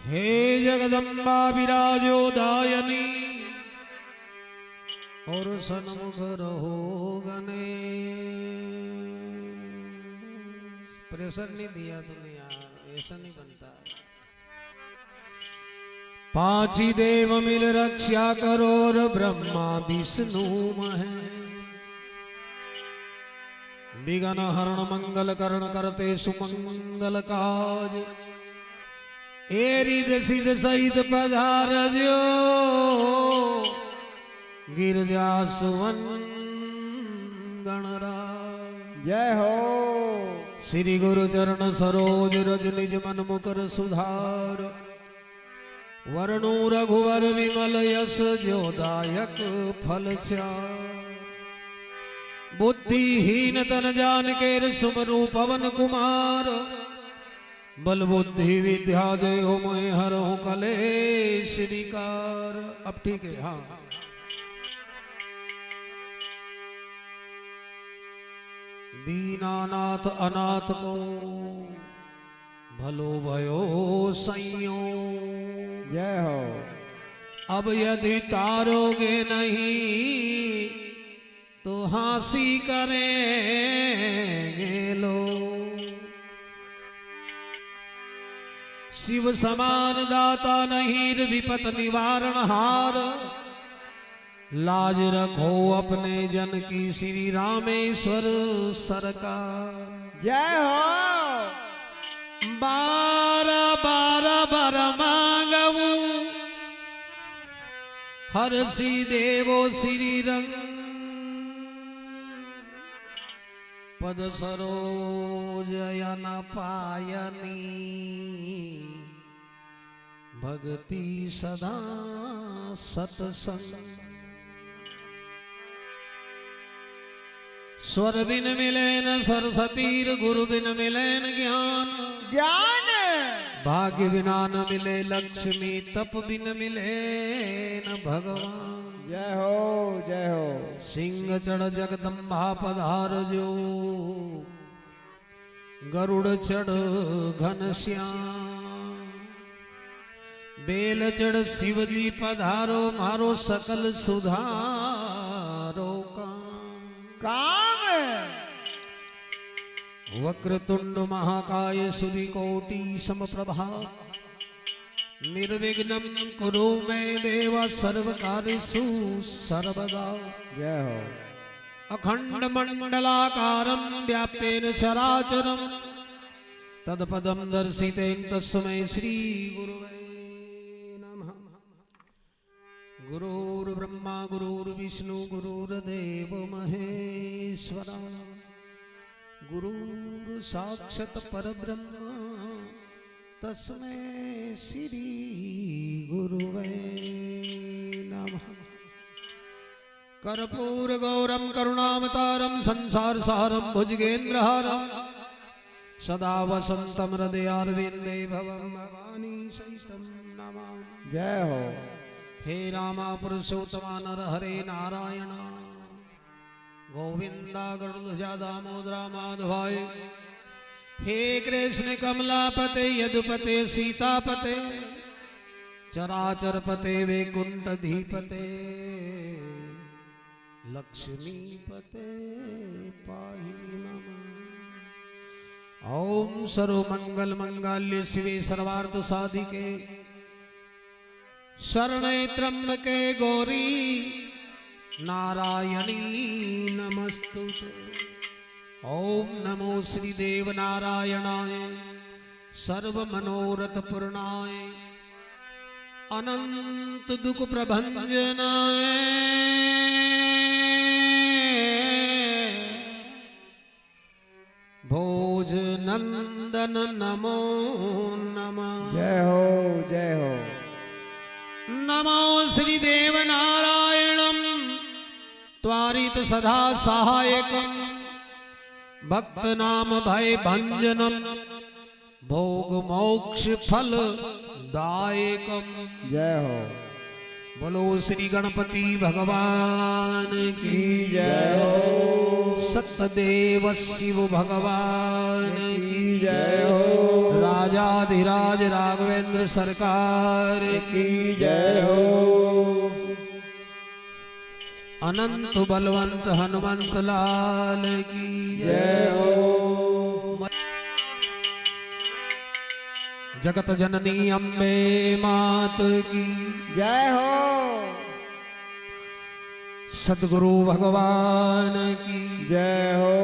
हे जगदम्बा विराजो दायनी और सन्मुख रहो गने। प्रेशर नहीं दिया तुमने यार, ऐसा नहीं बनता। पांची देव मिल रक्षा करो और ब्रह्मा विष्णु महे। विघ्न हरण मंगल करण करते सुमंगल काज। एरिद सिद्ध सहित पधारजो गिरजा सुवन गणराज। जय हो। श्री गुरु चरण सरोज रज निज मन मुकर सुधार। वरणु रघुवर विमल यश जोदायक फल चार। बुद्धिहीन तन जान के सुमरु पवन कुमार। बल बुद्धि विद्या देहो मोहि हरहु कलेश विकार। अब ठीक है। हाँ, दीनानाथ अनाथ को भलो भयो सैयो। जय हो। अब यदि तारोगे नहीं तो हांसी करेंगे लो। शिव समान दाता नहीं विपत निवारण हार। लाज रखो अपने जन की श्री रामेश्वर सरकार। जय हो। बारा बारा बर मांगू हर सी देवो श्री रंग। पद सरोजयन पायनी भक्ति सदा सत्संग। स्वर बिन मिलेन सरस्वतीर गुरु बिन मिलेन ज्ञान। ज्ञान। भाग्य बिना न मिले लक्ष्मी तप बिन मिले न भगवान। जय हो। जय हो। सिंह चढ़ जगदम्बा पधार जो गरुड़ चढ़ घनश्याम। बेल चढ़ शिव जी पधारो मारो सकल सुधारो काम। वक्रतुंड महाकाय सूर्यकोटि समप्रभा। निर्विघ्नं कुरु मे देव सर्वकार्येषु सर्वदा। जय हो। अखंड मंडलाकारं व्याप्तेन चराचरं तत्पदं दर्शितेन तस्मै श्री गुरुवे नमः। गुरुर्ब्रह्मा गुरुर्विष्णु गुरुर्देव महेश्वरा। गुरुर् साक्षात् परब्रह्म तस्मै श्री गुरुवे नमः। कर्पूर गौरम करुणावतारम संसार सारम भुजगेन्द्रहारम सदा वसंतम हृदयारविंदे भवं भवानी सहितं नमामि। जय हो। हे रामा पुरुषोत्तम नर हरे नारायण गोविंदा गरुड़ध्वजा दामोदरा माधवाय। हे कृष्ण कमलापते यदुपते सीतापते चराचरपते वैकुंठधीपते लक्ष्मीपते पाहि नमः। ओम सर्वमंगल मंगल्य शिवे सर्वार्थ साधिके शरणे त्र्यंबके गौरी नारायणी नमस्तुते। ओम नमो श्री देव नारायणाय सर्व मनोरथ पूर्णाय अनंत दुख प्रभंजनाय भोजनंदन नमो नमः। जय हो। जय हो। नमो श्री देव नारायणं त्वारित सदा सहायकम भक्त नाम भय भंजनम भोग मोक्ष फल दायकम। जय हो। बोलो श्री गणपति भगवान की जय हो। सत्यदेव शिव भगवान की जय हो। राजाधिराज राघवेंद्र सरकार की जय हो। अनंत बलवंत हनुमंत लाल की जय हो। जगत जननी अम्बे मात की जय हो। सद्गुरु भगवान की जय हो।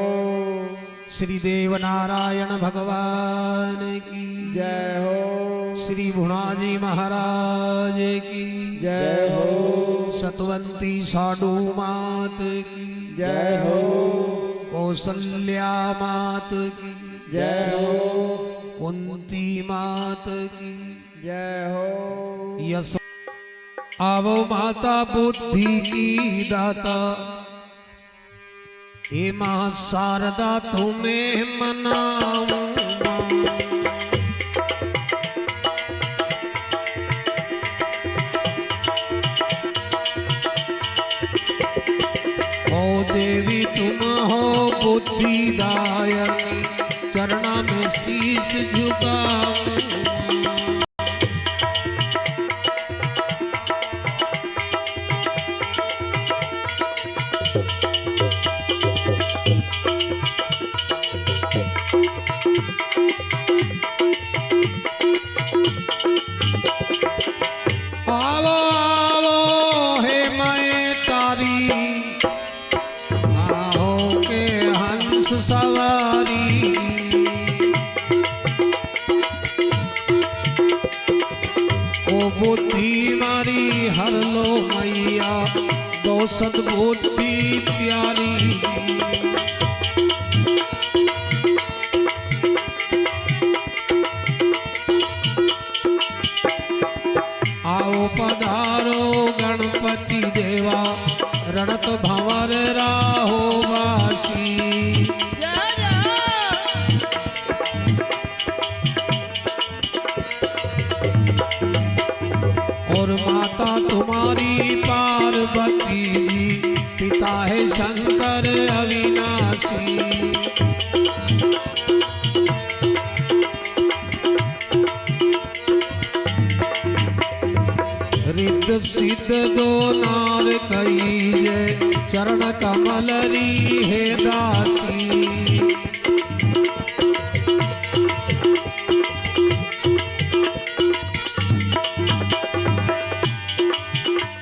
श्री देव नारायण भगवान की जय हो। श्री भुणाजी महाराज की जय हो। सतवंती साधु मात की जय हो। कौसल्या मात की जय हो। कुंती मात की जय हो। यश आवो माता बुद्धि की दाता ए मां शारदा तुम्हें मनाऊं ओ देवी तुम हो बुद्धिदायनी चरणा में शीश झुकाऊं। आवो आवो हे मैं तारी आओ के हंस सवारी ओ बुद्धि मारी हर लो मैया दो सद्बुद्धि प्यारी। आओ पधारो गणपति देवा रणत भंवर राहो वासी। और माता तुम्हारी पार्वती जी पिता है शंकर अविनाशी। रिद्ध सिद्ध दो नार कईजे चरण कमलरी हे दासी।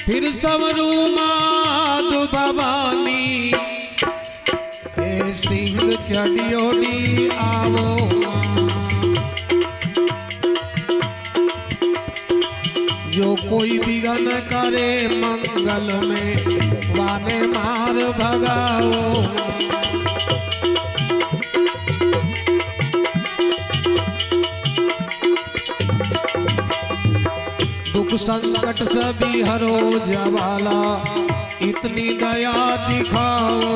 फिर सबरू माधु भवानी हे सिंह चढ़ियोड़ी आवो जो कोई विघन करे मंगल में वाने मार भगाओ। दुख संकट सभी हरो जवाला इतनी दया दिखाओ।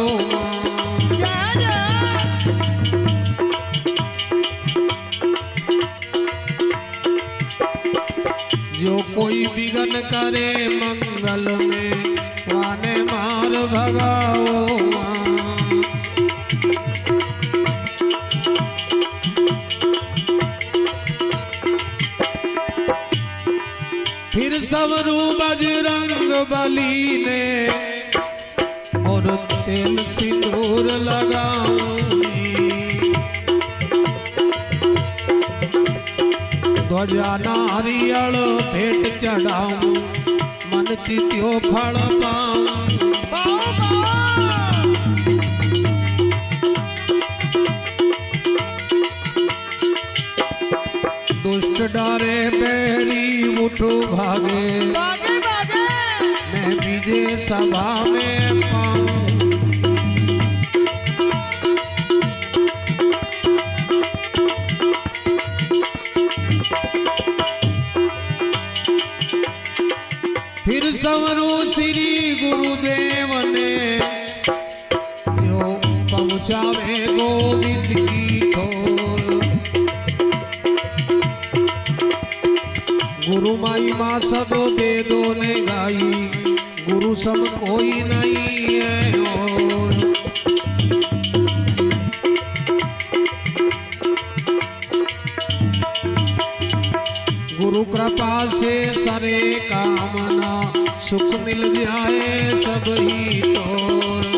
जो कोई विघन करे मंगल में वाने मार भगाओ। फिर सबरू बजरंग बली ने और तेल सिंदूर लगाऊंगी। ध्वजा नारियल भेंट चढ़ाऊं मन चित्यो फल पाऊं। दुष्ट डारे बैरी उठो भागे भागे भागे मैं विजय सभा में पाऊं। फिर संवरू श्री गुरुदेव ने चावे गोविंद की ठोर। गुरु माई माँ सब वेदों ने गाई, गुरु सम कोई नहीं है और। गुरु कृपा से सारे कामना सुख मिल जाए सब ही तोर।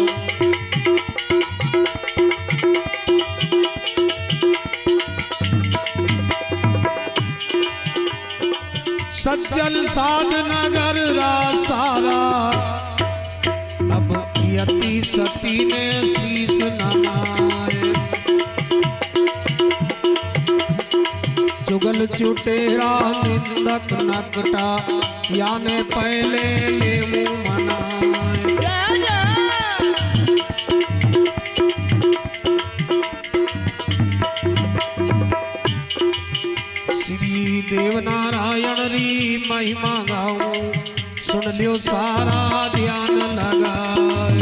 सज्जन साध नगर रा सारा, अब यति सती ने शीस नमाए। चुगल चुटेरा निंदक नकटा, याने पहले ले मुँह मनाए। श्री देव नारायण री महिमा गाऊं, सुन लियो सारा ध्यान लगाए।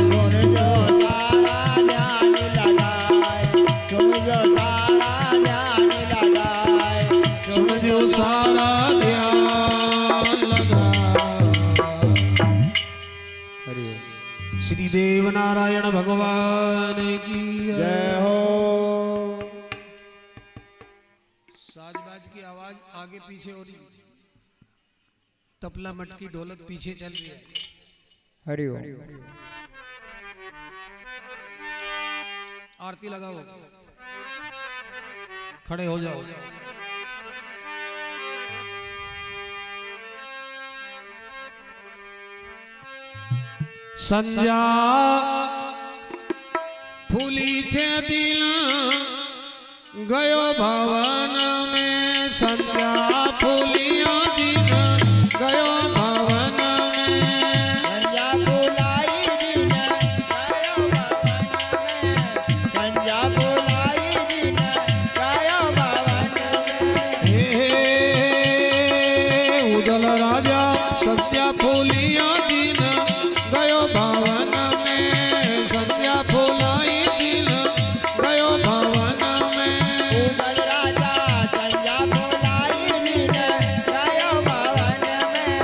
सुन लियो सारा ध्यान लगाए। श्री देव नारायण भगवान की जय हो। साजबाज की आवाज आगे पीछे हो रही, तबला मटकी ढोलक पीछे चल रही है। हरि ओम। आरती लगाओ, खड़े हो जाओ। संजा फूली छे दिल गयो भवन में, संजा फूलिया दिल गयो भवन में। संजा फुलाई दिन गयो भवन में, संजा फुलाई दिन गयो भवन में। हे उदल राजा संजा फूलिया दिन गयो भवन में, संजा फुलाई दिल गयो भवन में। उदल राजा संजा फुलाई दिन गयो भवन में,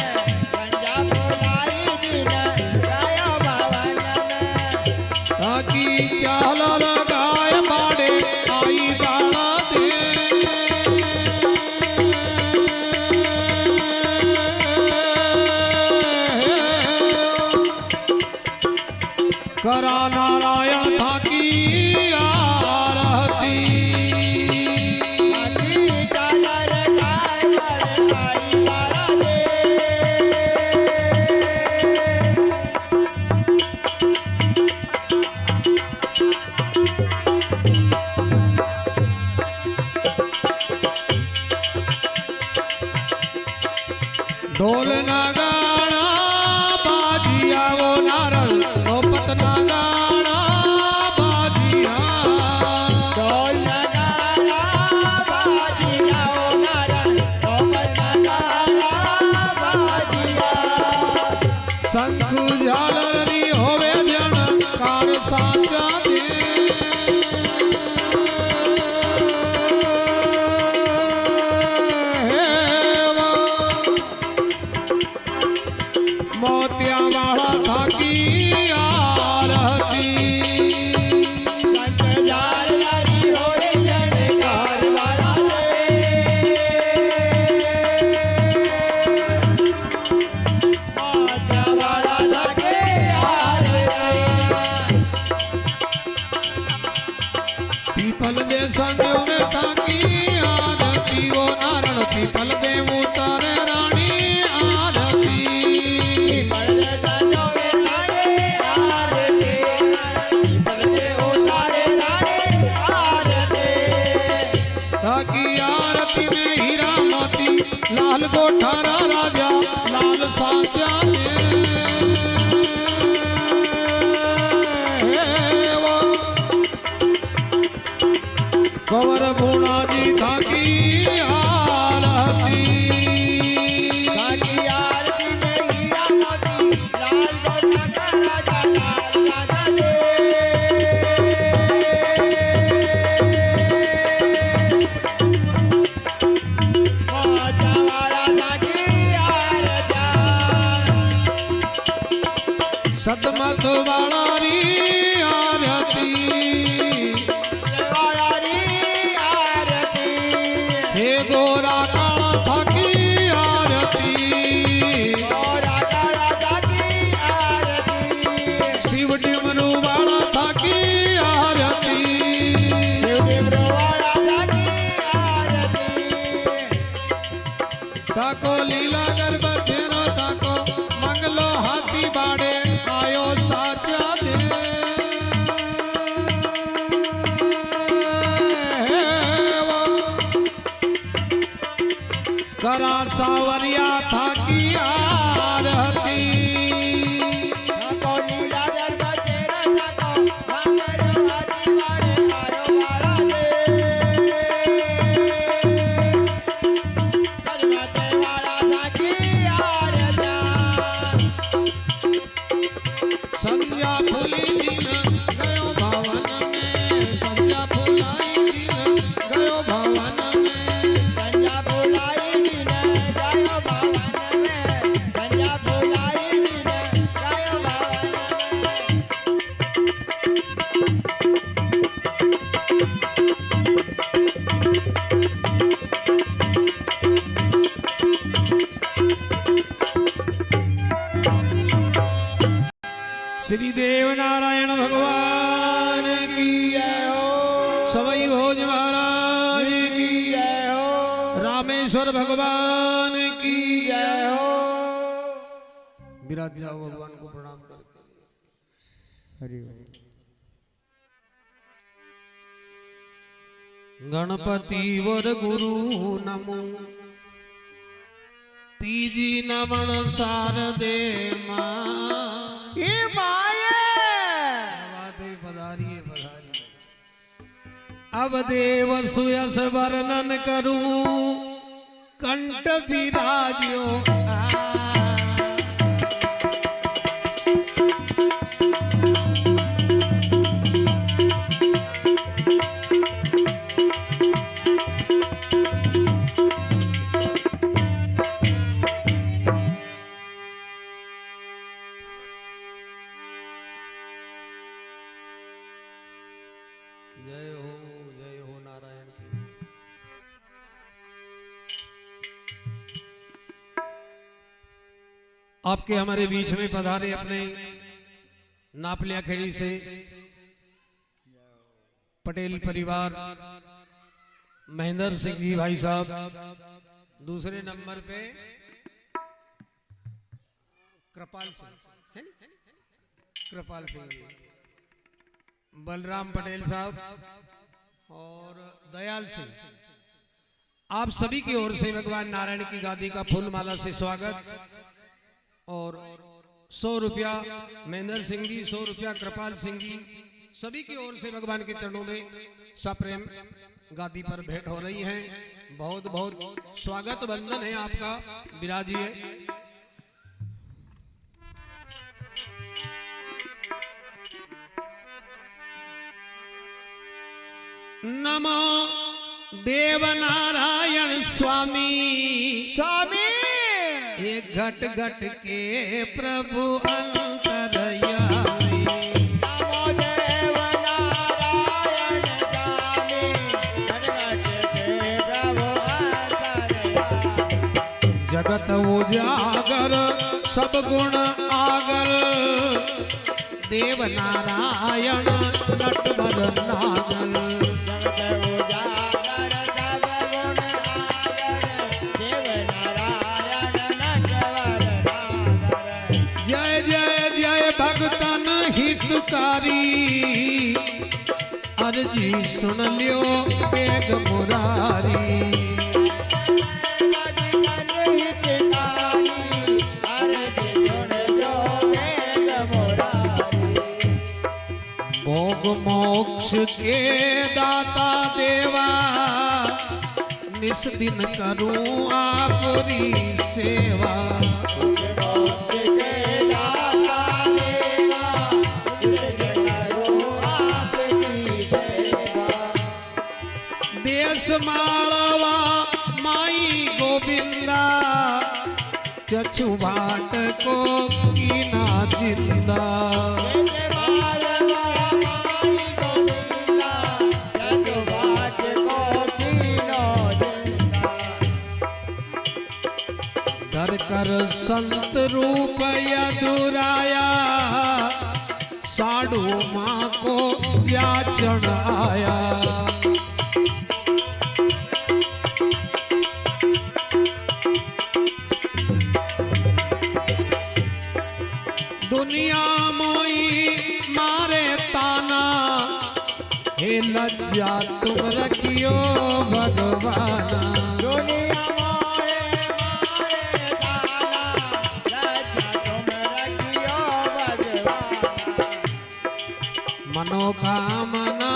संजा फुलाई दिन गयो भवन में। ताकि चाल लगाए बाड़े आई बाड़ा दे, करा नारायण था की आरती। आती चादर गाय बड़ आई बाड़ा दे। ढोल नगाड़ा बाजिया वो नारल, नौपत नगाड़ा बाजिया। ढोल नगाड़ा बाजिया ओ नारन, नौबत नगाड़ा बाजिया। शंख झालरी होवे जन कार साजा दे, मोतिया वाला था की आरती। संत जाल लरी हो रे जनकार वाला दे। माता वाला धके यार रे। पीपल दे संजो में था की आरती, वो नारण पीपल दे उतारे रानी आरती। पीपल संजो में राणे आर दे, पीपल दे उतारे राणे आर दे। ताकि आरती में हीरा मोती लाल गोठारा राजा लाल साजा दे। कंवर भूणा जी था की आरती। काली आरती में हीरा मोती लाल गोटा का राजा लाल राजा दे। वाला री आरती देवाळारी आरती हे गोरा काळा थाकी आरती गोरा काळा थाकी आरती शिव डमरू वाला थाकी आरती शिव डमरू वाला थाकी आरती ताको लीला गरबा तेरो ताको मंगलो हाथी बाड़े आयो साचा दे करा सावरिया थाकी आरती ताको लीला गरबा तेरो ताको मंगलो हाथी बाड़े आयो वाला दे सरवते वाला थाकी आरती संध्या फूली दिन गयो भवन में संध्या फूलाई दिन गयो भवन में संजा फुलाई दिन गायो भवन में संजा फुलाई दिन गायो भवन में श्री देव नारायण भगवान की जय हो सवई भोज महाराज की जय हो रामेश्वर भगवान की जय हो विराज जाओ भगवान को प्रणाम करके हरि गणपति वर गुरु नमो तीजी नमन शारदे मां ये माये पधारिए पधारिए अब देव सुयस वर्णन करूं कंठ विराज्यो जय हो नारायण की आपके हमारे बीच में पधारे अपने नापलिया खेड़ी से पटेल परिवार महेंद्र सिंह जी भाई साहब दूसरे नंबर पे कृपाल सिंह कृपाल सिंह जी बलराम पटेल साहब और दयाल सिंह आप सभी की ओर से भगवान नारायण की गादी का फूल माला से स्वागत और 100 रुपया महेंद्र सिंह जी 100 रुपया कृपाल सिंह जी सभी की ओर से भगवान के चरणों में सप्रेम गादी पर भेंट हो रही है। बहुत बहुत स्वागत वंदन है आपका, विराजिए। नमो देव नारायण स्वामी स्वामी ये घट घट के प्रभु अंतरयामी नमो देव नारायण स्वामी घट के प्रभु अंतरयामी जगत उजागर सब गुण आगर देव नारायण नटवर नागल जगत उजागर सब गुण आगर देव नारायण नटवर नागर जय जय जय भगतन हितकारी अर्जी सुन लियो बेग मुरारी भगतन हितकारी अर्जी सुन जो वेग मुरारी भोग मोक्ष के दाता देवा निस दिन करूं आपरी सेवा देश मालवा माई गोविंदा कछु भाट को कीना जिंदा। डर कर संत रूप यदुराया साधु माँ को व्याचन आया। दुनिया मोई मारे ताना हे लज्जा तुम रखियो भगवाना। दुनिया मारे ताना लज्जा तुम रखियो भगवाना। मनोकामना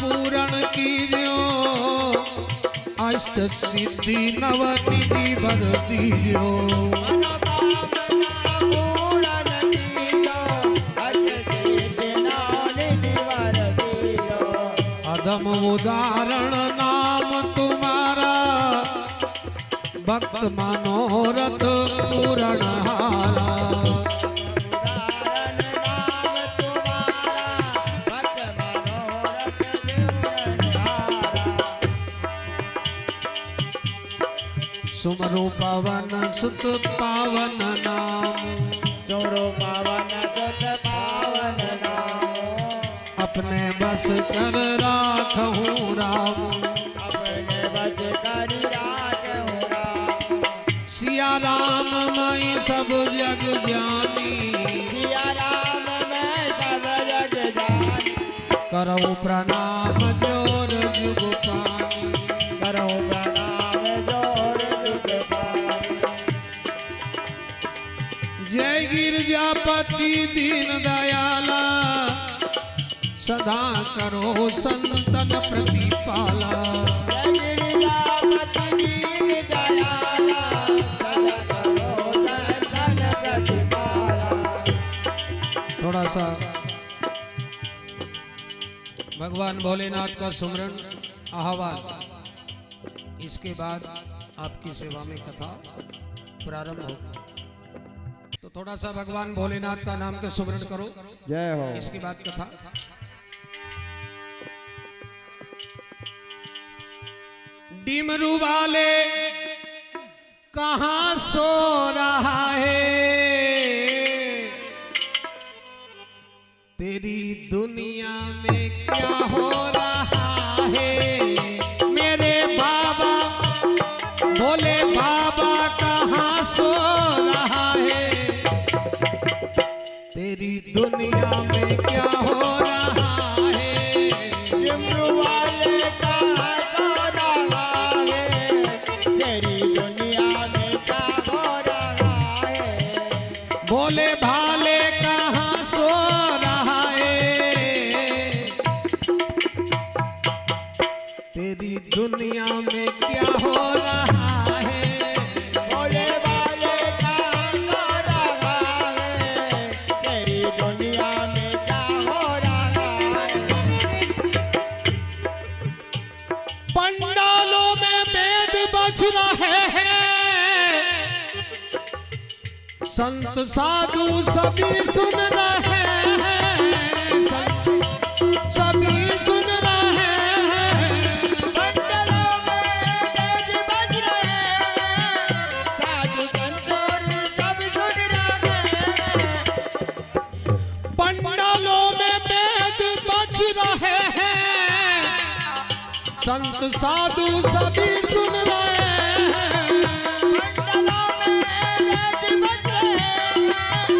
पूर्ण कीजियो अष्ट सिद्धि नवनिधि वर दीजियो। अधम उदाहरण नाम तुम्हारा भक्त मनोरथ पूर्ण हारा। सुमरो पावन सुत पावन नाम। सुमरो पावन सुत पावन नाम। अपने बस कर राखहूँ राम। अपने बस कर राखहूँ राम। सिया राम मैं सब जग जानी। सिया राम मैं सब जग जानी। करो प्रणाम जोर जुग पानी। करो प्रणाम जोर जुग पानी। जय गिरजापति दीन दयाला सदा करो संतन प्रतिपाला। जय गिरजापति दीन दयाला सदा करो संतन प्रतिपाला। थोड़ा सा भगवान भोलेनाथ का सुमरन आह्वान, इसके बाद आपकी सेवा में कथा प्रारंभ होगी। तो थोड़ा सा भगवान भोलेनाथ का नाम के सुमरन करो। जय हो। इसके बाद कथा। डिमरू वाले कहाँ सो रहा है, तेरी दुनिया में क्या हो रहा है। मेरे बाबा भोले बाबा कहाँ सो रहा है, तेरी दुनिया में क्या हो रहा है। डिमरू वाले कहाँ सो रहा है, तेरी दुनिया में क्या हो रहा है। भोले भाले कहाँ सो रहा है, तेरी दुनिया में क्या हो रहा है। भोले वाले कहाँ सो रहा है, तेरी दुनिया में क्या हो रहा है। पंडालों में वेद बज रहे हैं, संत साधु सभी सुन रहे हैं। सभी सुन रहे हैं। मंडलों में वेद बज रहे हैं, साधु संत सब सुन रहे हैं। पंडालों में वेद बज रहे हैं, संत साधु सभी सुन रहे हैं। मंडलों में वेद बज रहे हैं,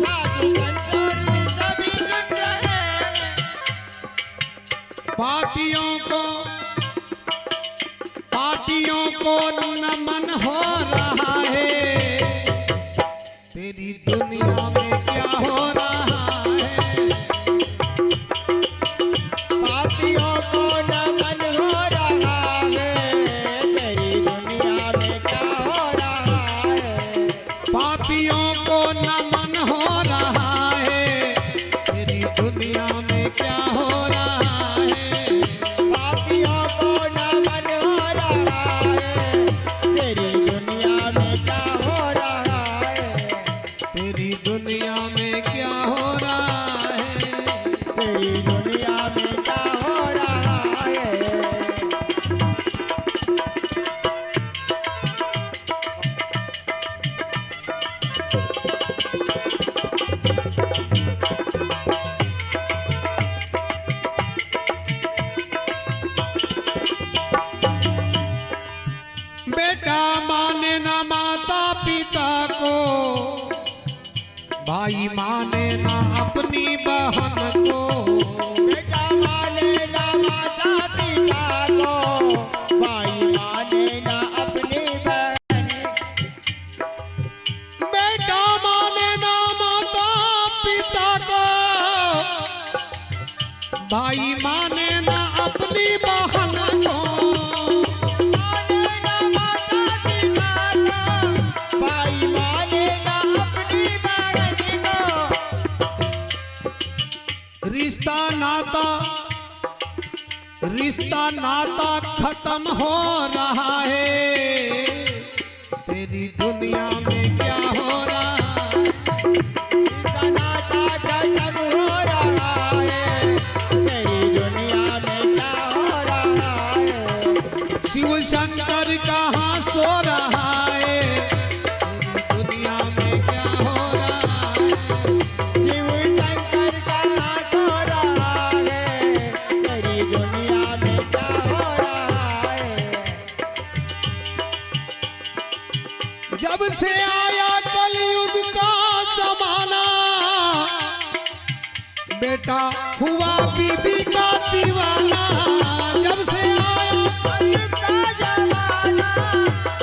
साधु संत सभी सुन रहे हैं। पापियों को नमन हो रहा है, तेरी दुनिया में क्या हो रहा है। पापियों को नमन हो रहा है, तेरी दुनिया में क्या हो रहा है। पापियों को नमन हो रहा है, तेरी दुनिया में क्या हो रहा है। पापियों को नमन हो रहा है, तेरी दुनिया में क्या हो रहा तेरी दुनिया में क्या हो रहा है। बेटा माने ना माता पिता को, भाई माने ना अपनी बहन को। बेटा माने ना माता पिता को, भाई माने ना अपनी बहन। बेटा माने ना माता पिता को, भाई माने ना अपनी बहन को। माने ना माता पिता को, भाई माने ना अपनी बहन को। रिश्ता नाता खत्म हो रहा है। तेरी दुनिया में क्या हो रहा है। रिश्ता नाता खत्म हो रहा है। तेरी दुनिया में क्या हो रहा है। शिव शंकर कहाँ सो रहा है। तेरी दुनिया में क्या हो रहा है। शिव शंकर कहाँ सो रहा है। तेरी दुनिया में क्या हो रहा है। जब से आया कलयुग का जमाना, बेटा हुआ बीबी का दीवाना। जब से आया कलयुग का जमाना,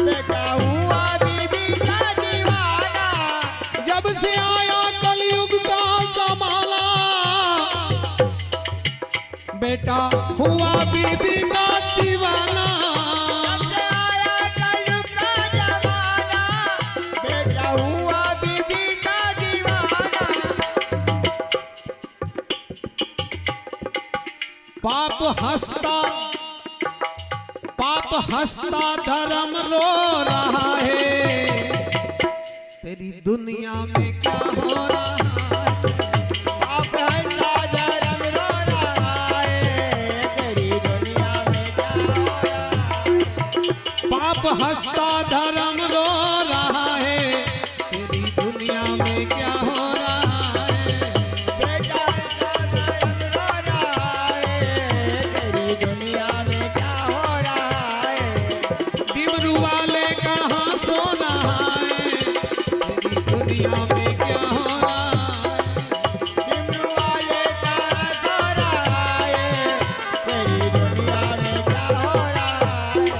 बेटा हुआ बीबी का दीवाना। जब से आया कलयुग का जमाना, बेटा हुआ बीबी का दीवाना। जब से आया कलयुग का जमाना, बेटा हुआ बीबी का दीवाना। पाप हंसता धर्म रो रहा है। तेरी दुनिया में क्या हो रहा है। पाप हंसा धर्म रो रहा है। तेरी दुनिया में क्या हो रहा है। पाप हंसता धर्म रो रहा है। तेरी दुनिया में क्या हो रहा है। बेटा धर्म रो रहा है। तेरी दुनिया में क्या हो रहा है। डिमरू वाले कहाँ सो रहा है। तेरी दुनिया में क्या हो रहा है। डिमरू वाले कहाँ सो रहा है। तेरी दुनिया में क्या हो रहा है।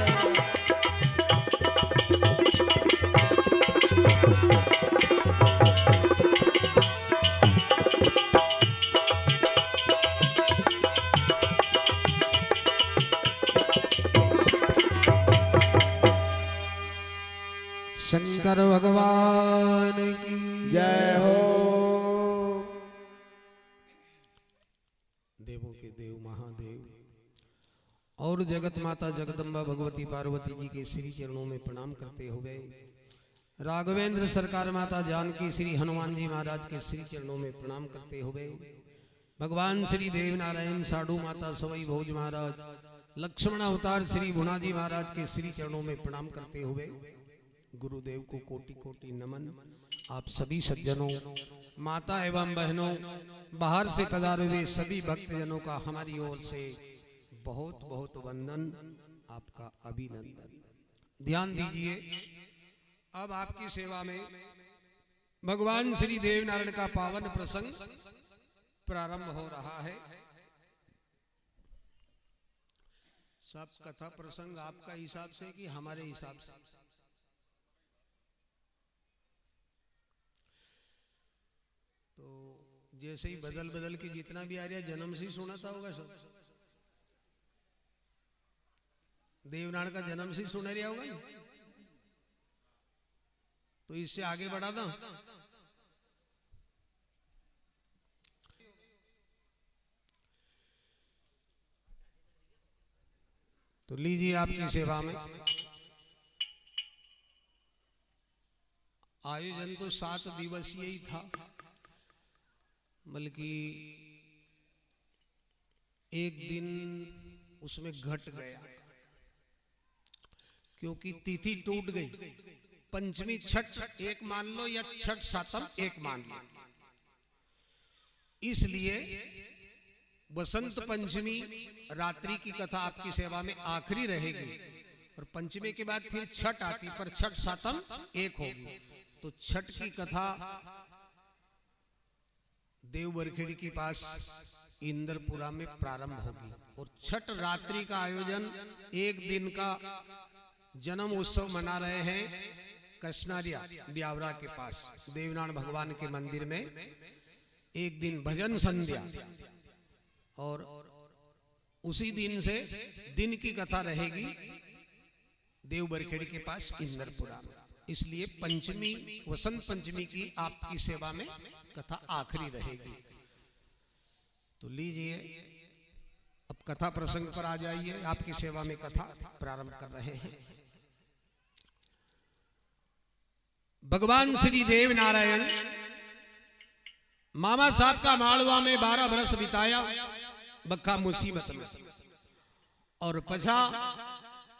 शंकर भगवान की जय हो। देवों के देव महादेव और जगत माता जगदम्बा भगवती पार्वती जी के श्री चरणों में प्रणाम करते हुए, राघवेंद्र सरकार माता जानकी श्री हनुमान जी महाराज के श्री चरणों में प्रणाम करते हुए, भगवान श्री देव नारायण साधु माता सवई भोज महाराज, लक्ष्मण अवतार श्री भुनाजी महाराज के श्री चरणों में प्रणाम करते हुए, गुरुदेव को कोटि कोटि नमन। आप सभी सज्जनों, माता एवं बहनों, बाहर से पधारे हुए सभी भक्तजनों का हमारी ओर से बहुत बहुत वंदन, आपका अभिनंदन। ध्यान दीजिए, अब आपकी सेवा में भगवान श्री देव नारायण का पावन प्रसंग प्रारंभ हो रहा है। सब कथा प्रसंग आपका हिसाब से कि हमारे हिसाब से? तो जैसे ही बदल बदल के जितना भी आ रहा है जन्म से ही सुनाता होगा सब। देवनारायण का जन्म से ही सुना रहा होगा ना? तो इससे आगे बढ़ा दो। तो लीजिए, आपकी सेवा में आयोजन तो 7 दिवसीय ही था, बल्कि एक दिन उसमें घट गया, क्योंकि तिथि टूट गई। पंचमी छठ एक मान लो या छठ सातम एक मान लो, इसलिए बसंत पंचमी रात्रि की कथा आपकी सेवा में आखिरी रहेगी और पंचमी के बाद फिर छठ आती, पर छठ सातम एक होगी। तो छठ की कथा देव बरखेड़ी के पास इंद्रपुरा में प्रारंभ होगी और छठ रात्रि का आयोजन एक दिन का जन्म उत्सव मना रहे हैं कृष्णारिया ब्यावरा के पास देवनारायण भगवान के मंदिर में। एक दिन भजन संध्या और उसी दिन से दिन की कथा रहेगी देव बरखेड़ी के पास इंद्रपुरा में। इसलिए पंचमी वसंत पंचमी की आपकी सेवा में कथा आखिरी रहेगी। तो लीजिए अब कथा प्रसंग पर आ जाइए, आपकी सेवा में कथा प्रारंभ कर रहे हैं। भगवान श्री देव नारायण मामा साहब का मालवा में 12 वर्ष बिताया बक्का मुसीबत में, और पछा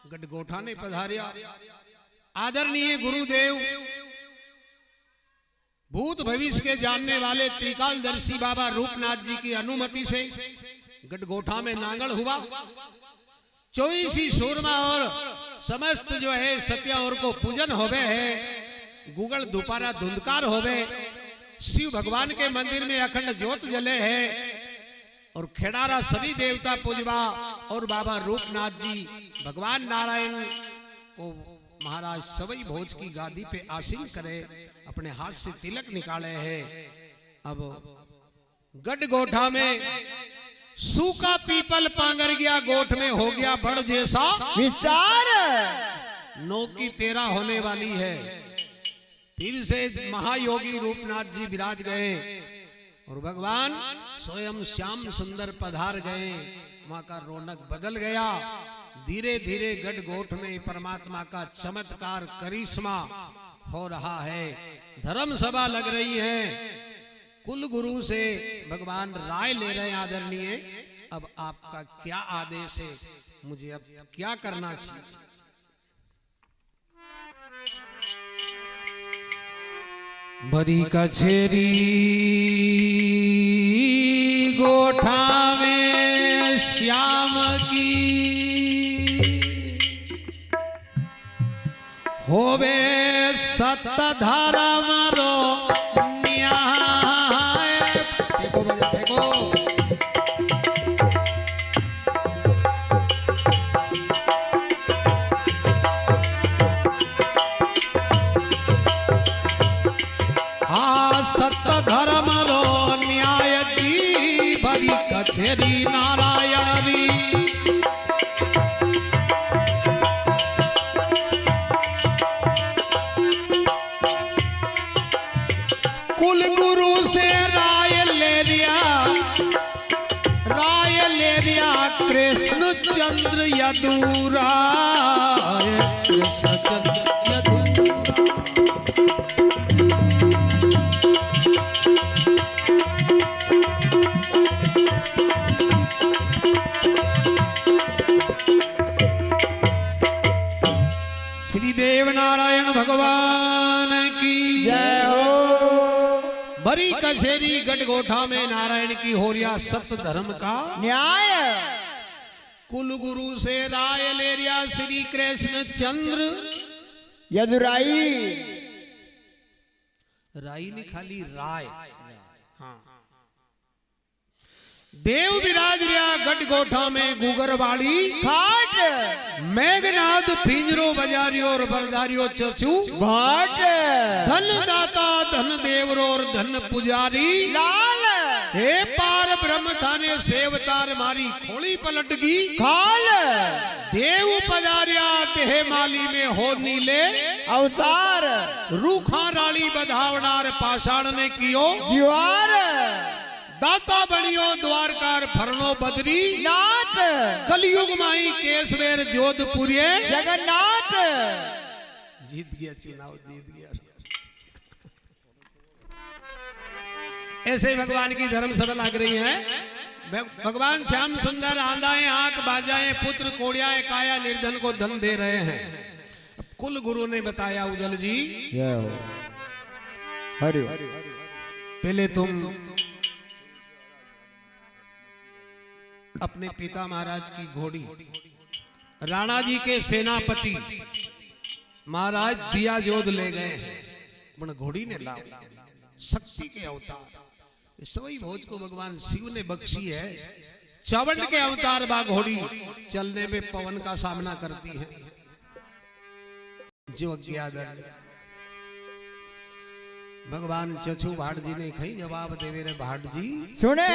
गढ़गोठा ने पधारिया। आदरणीय गुरुदेव भूत भविष्य के जानने वाले त्रिकालदर्शी बाबा रूपनाथ जी की अनुमति से गढ़गोठा में नांगल हुआ। 24 सूरमा और समस्त जो है सत्या और को पूजन होवे है, गुगल दोपहरा धुंधकार होवे, शिव भगवान के मंदिर में अखंड ज्योत जले है और खेड़ारा सभी देवता पूजवा और बाबा रूपनाथ जी भगवान नारायण को महाराज सवई भोज की गादी पे आसीन करे, अपने हाथ से तिलक निकाले हैं। अब गढ़गोठा में सूखा पीपल पांगर गया, गोठ में हो गया बड़ जैसा विस्तार। नौ की 13 होने वाली है। फिर से महायोगी रूपनाथ जी विराज गए और भगवान स्वयं श्याम सुंदर पधार गए। वहां का रौनक बदल गया। धीरे धीरे गढ़गोठ में परमात्मा का चमत्कार करिश्मा हो रहा है। धर्म सभा लग रही है। कुल गुरु से भगवान राय ले रहे हैं। आदरणीय, अब आपका क्या आदेश है, मुझे अब क्या करना चाहिए? बड़ी कचेरी गोठा में श्याम की होवे सत धर्म रो न्याय। देखो भैया देखो, सत धर्म रो न्याय जी भरी कचेरी नारायण री। कुल गुरु से राय ले लिया कृष्ण चंद्र यदुरा। कृष्ण चंद्र यदुरा श्री देव नारायण भगवान की जय हो। बड़ी कचेरी गढ़गोठा में नारायण की हो रिया सत धर्म का न्याय। कुल गुरु से राय ले रिया श्री कृष्ण चंद्र यदुराई। राई ने खाली राय। हाँ, देव विराज रिया गढ़गोठा में गुगरवाड़ी खाट। मेघनाथ पिंजरो बजारियो और बरदारियो चचू घाट। धन दाता धन देवरो और धन पुजारी लाल। हे पार ब्रह्म थाने सेवतार मारी खोली पलटगी। खाल। देव पधारिया देह माली में हो नीले अवसार। रूखा राली बधावनार पाषाण ने कियो जीवार। दाता बनियो द्वारकार फरनो बदरी नाथ। कलयुग माई केसवेर जोधपुरिये जगन्नाथ। जीत गया चुनाव, जीत गया। ऐसे भगवान की धर्म सभा लग रही है। भगवान श्याम सुंदर आंदाएं आंख बाजाएं पुत्र कोड़ियाएं काया निर्धन को धन दे रहे हैं। कुल गुरु ने बताया उदल जी जय हो हरि पहले तुम अपने पिता महाराज की घोड़ी राणा जी के सेनापति महाराज दिया जोध ले गए हैं पण घोड़ी ने लाभ शक्ति के अवतार सवई भोज को भगवान शिव ने बख्शी है। चवंड के अवतार बा घोड़ी चलने में पवन का सामना करती है। जो अज्ञादर भगवान चचू भाट जी ने कही जवाब देवे रे भाट जी सुने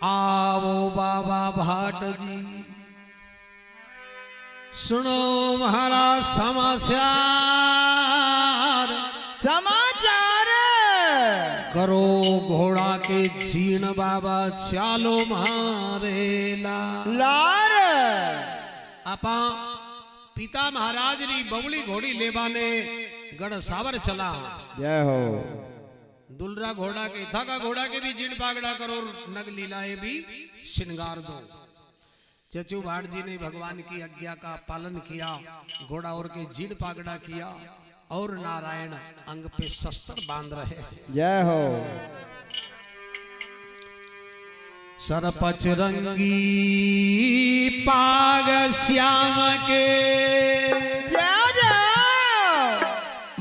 आओ बाबा भाट जी सुनो महाराज समाचार समाचार करो घोड़ा के जीण बाबा चालो मारे लार आपा पिता महाराज री बवली घोड़ी लेवा ने गढ़ सावर चला। जय हो दुलरा घोड़ा के धागा घोड़ा के भी जीण पागड़ा करो नग लीलाए भी श्रृंगार दो। चचू भाट जी ने भगवान की आज्ञा का पालन किया घोड़ा और के जीण पागड़ा किया और नारायण अंग पे शस्त्र बांध रहे। जय हो सरपच रंगी पाग श्याम के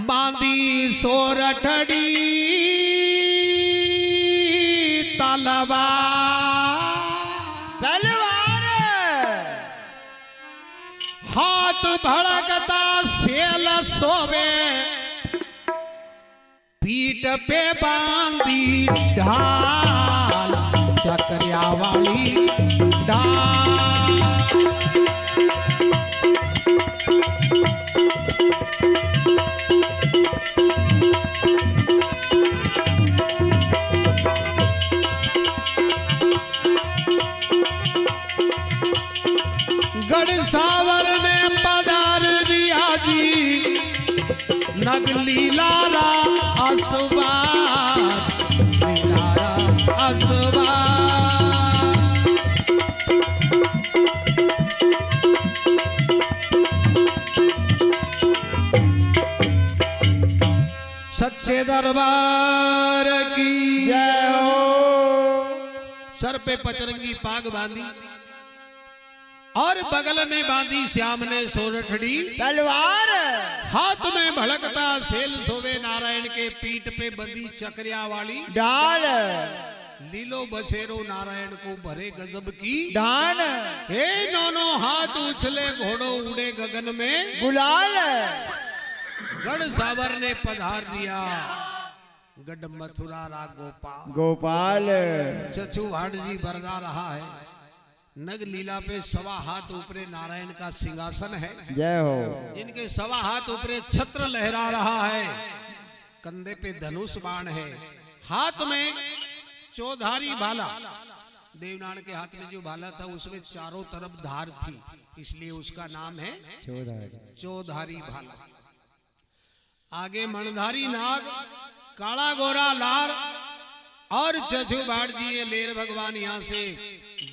बांधी सोरठड़ी तलवार हाथ भड़कता सेल सोवे पीठ पे बांधी ढाल चकरिया वाली ढाल गढ़ सावर ने पधार दिया जी नगली लाला असवार लीलारा असवार सच्चे दरबार की जय हो सर पे पचरंगी पाग बांधी और बगल में बांधी श्याम ने सोरठड़ी तलवार हाथ में भड़कता सेल सोवे नारायण के पीठ पे बंदी चक्रिया वाली डाल लीलो बसेरो नारायण को भरे गजब की डान हे दोनों हाथ उछले घोड़ो उड़े गगन में गुलाल गढ़ सावर ने पधार दिया गढ़ मथुरा रा गोपाल गोपाल चचू भाट जी बरदा रहा है। नग लीला पे सवा हाथ ऊपरे नारायण का सिंहासन है। जय हो जिनके सवा हाथ ऊपरे छत्र लहरा रहा है। कंधे पे धनुष बाण है। हाथ में चौधारी भाला देवनारायण के हाथ में जो भाला था उसमें चारों तरफ धार थी इसलिए उसका नाम है चौधारी भाला। आगे मणधारी नाग काला गोरा लार और चचू भाट जी ये लेर भगवान यहाँ से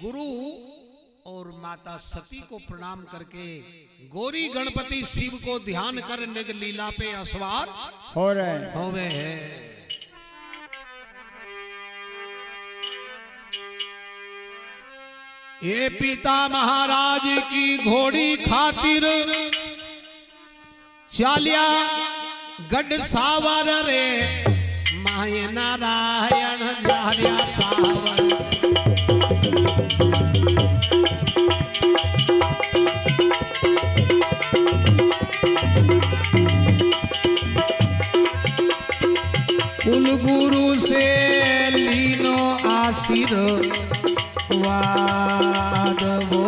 गुरु और माता सती को प्रणाम करके गौरी गणपति शिव को ध्यान कर निग लीला पे असवार हो रहे होवे है। ये पिता महाराज की घोड़ी खातिर चालिया गढ़ सावर रे माय नारायण जारिया सावर कुल गुरु से लीनो आशीर्वाद वो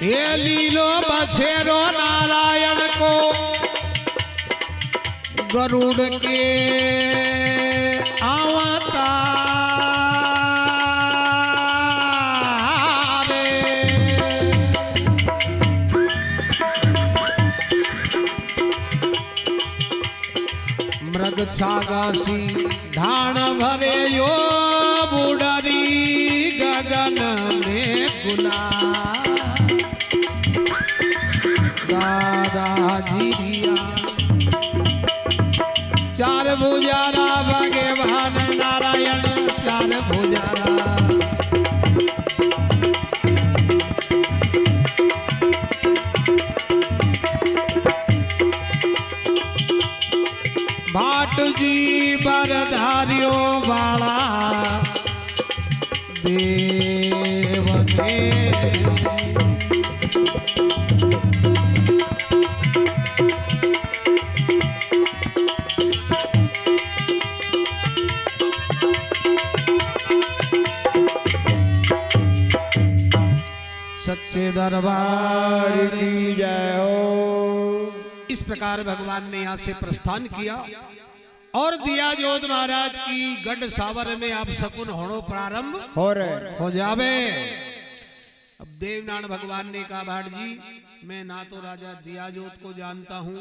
ये लीलो छेरो नारायण को गरुड़ के अवतारे मृग छागासी ढाण भरे यो बुडरी गगन में गुला दादाजी चार भुजारा भगवान नारायण चार भुजारा भाट जी बरधारियो वाला देव सच्चे दरबार की जय हो। इस प्रकार भगवान ने यहाँ से प्रस्थान किया और दिया जोत महाराज की गढ़ सावर में आप शकुन होनो प्रारंभ हो जावे। अब देवनारायण भगवान ने कहा भाट जी मैं ना तो राजा दिया जोत को जानता हूँ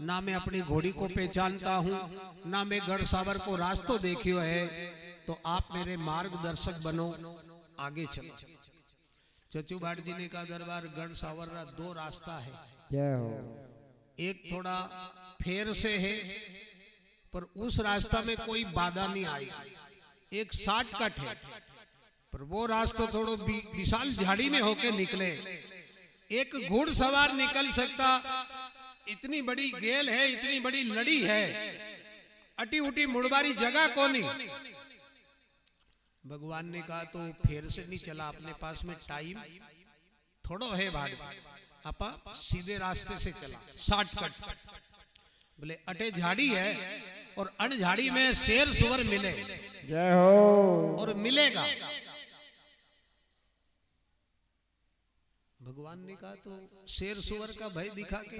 ना मैं अपनी घोड़ी को पहचानता हूँ ना मैं गढ़ सावर को रास्तों देखियो है, तो आप मेरे मार्गदर्शक बनो आगे चलो। चचू भाट जी ने कहा दरबार गढ़ सावर का दो रास्ता है, जय हो। एक थोड़ा फेर से है पर उस रास्ता में कोई बाधा नहीं आई, एक शॉर्टकट है पर वो रास्ता थोड़ा विशाल झाड़ी में होके निकले। एक घुड़सवार निकल सकता, इतनी बड़ी गेल है इतनी बड़ी लड़ी है, अटी उटी मुड़बारी जगह कोनी। भगवान ने कहा तो फेर से नहीं चला, अपने पास में टाइम थोड़ो है भाग, आपा सीधे रास्ते से चला शॉर्टकट। बोले अटे झाड़ी है और अन झाड़ी में शेर सुवर मिले, जय हो। और मिलेगा। भगवान ने कहा तो शेर सुवर का भय दिखा के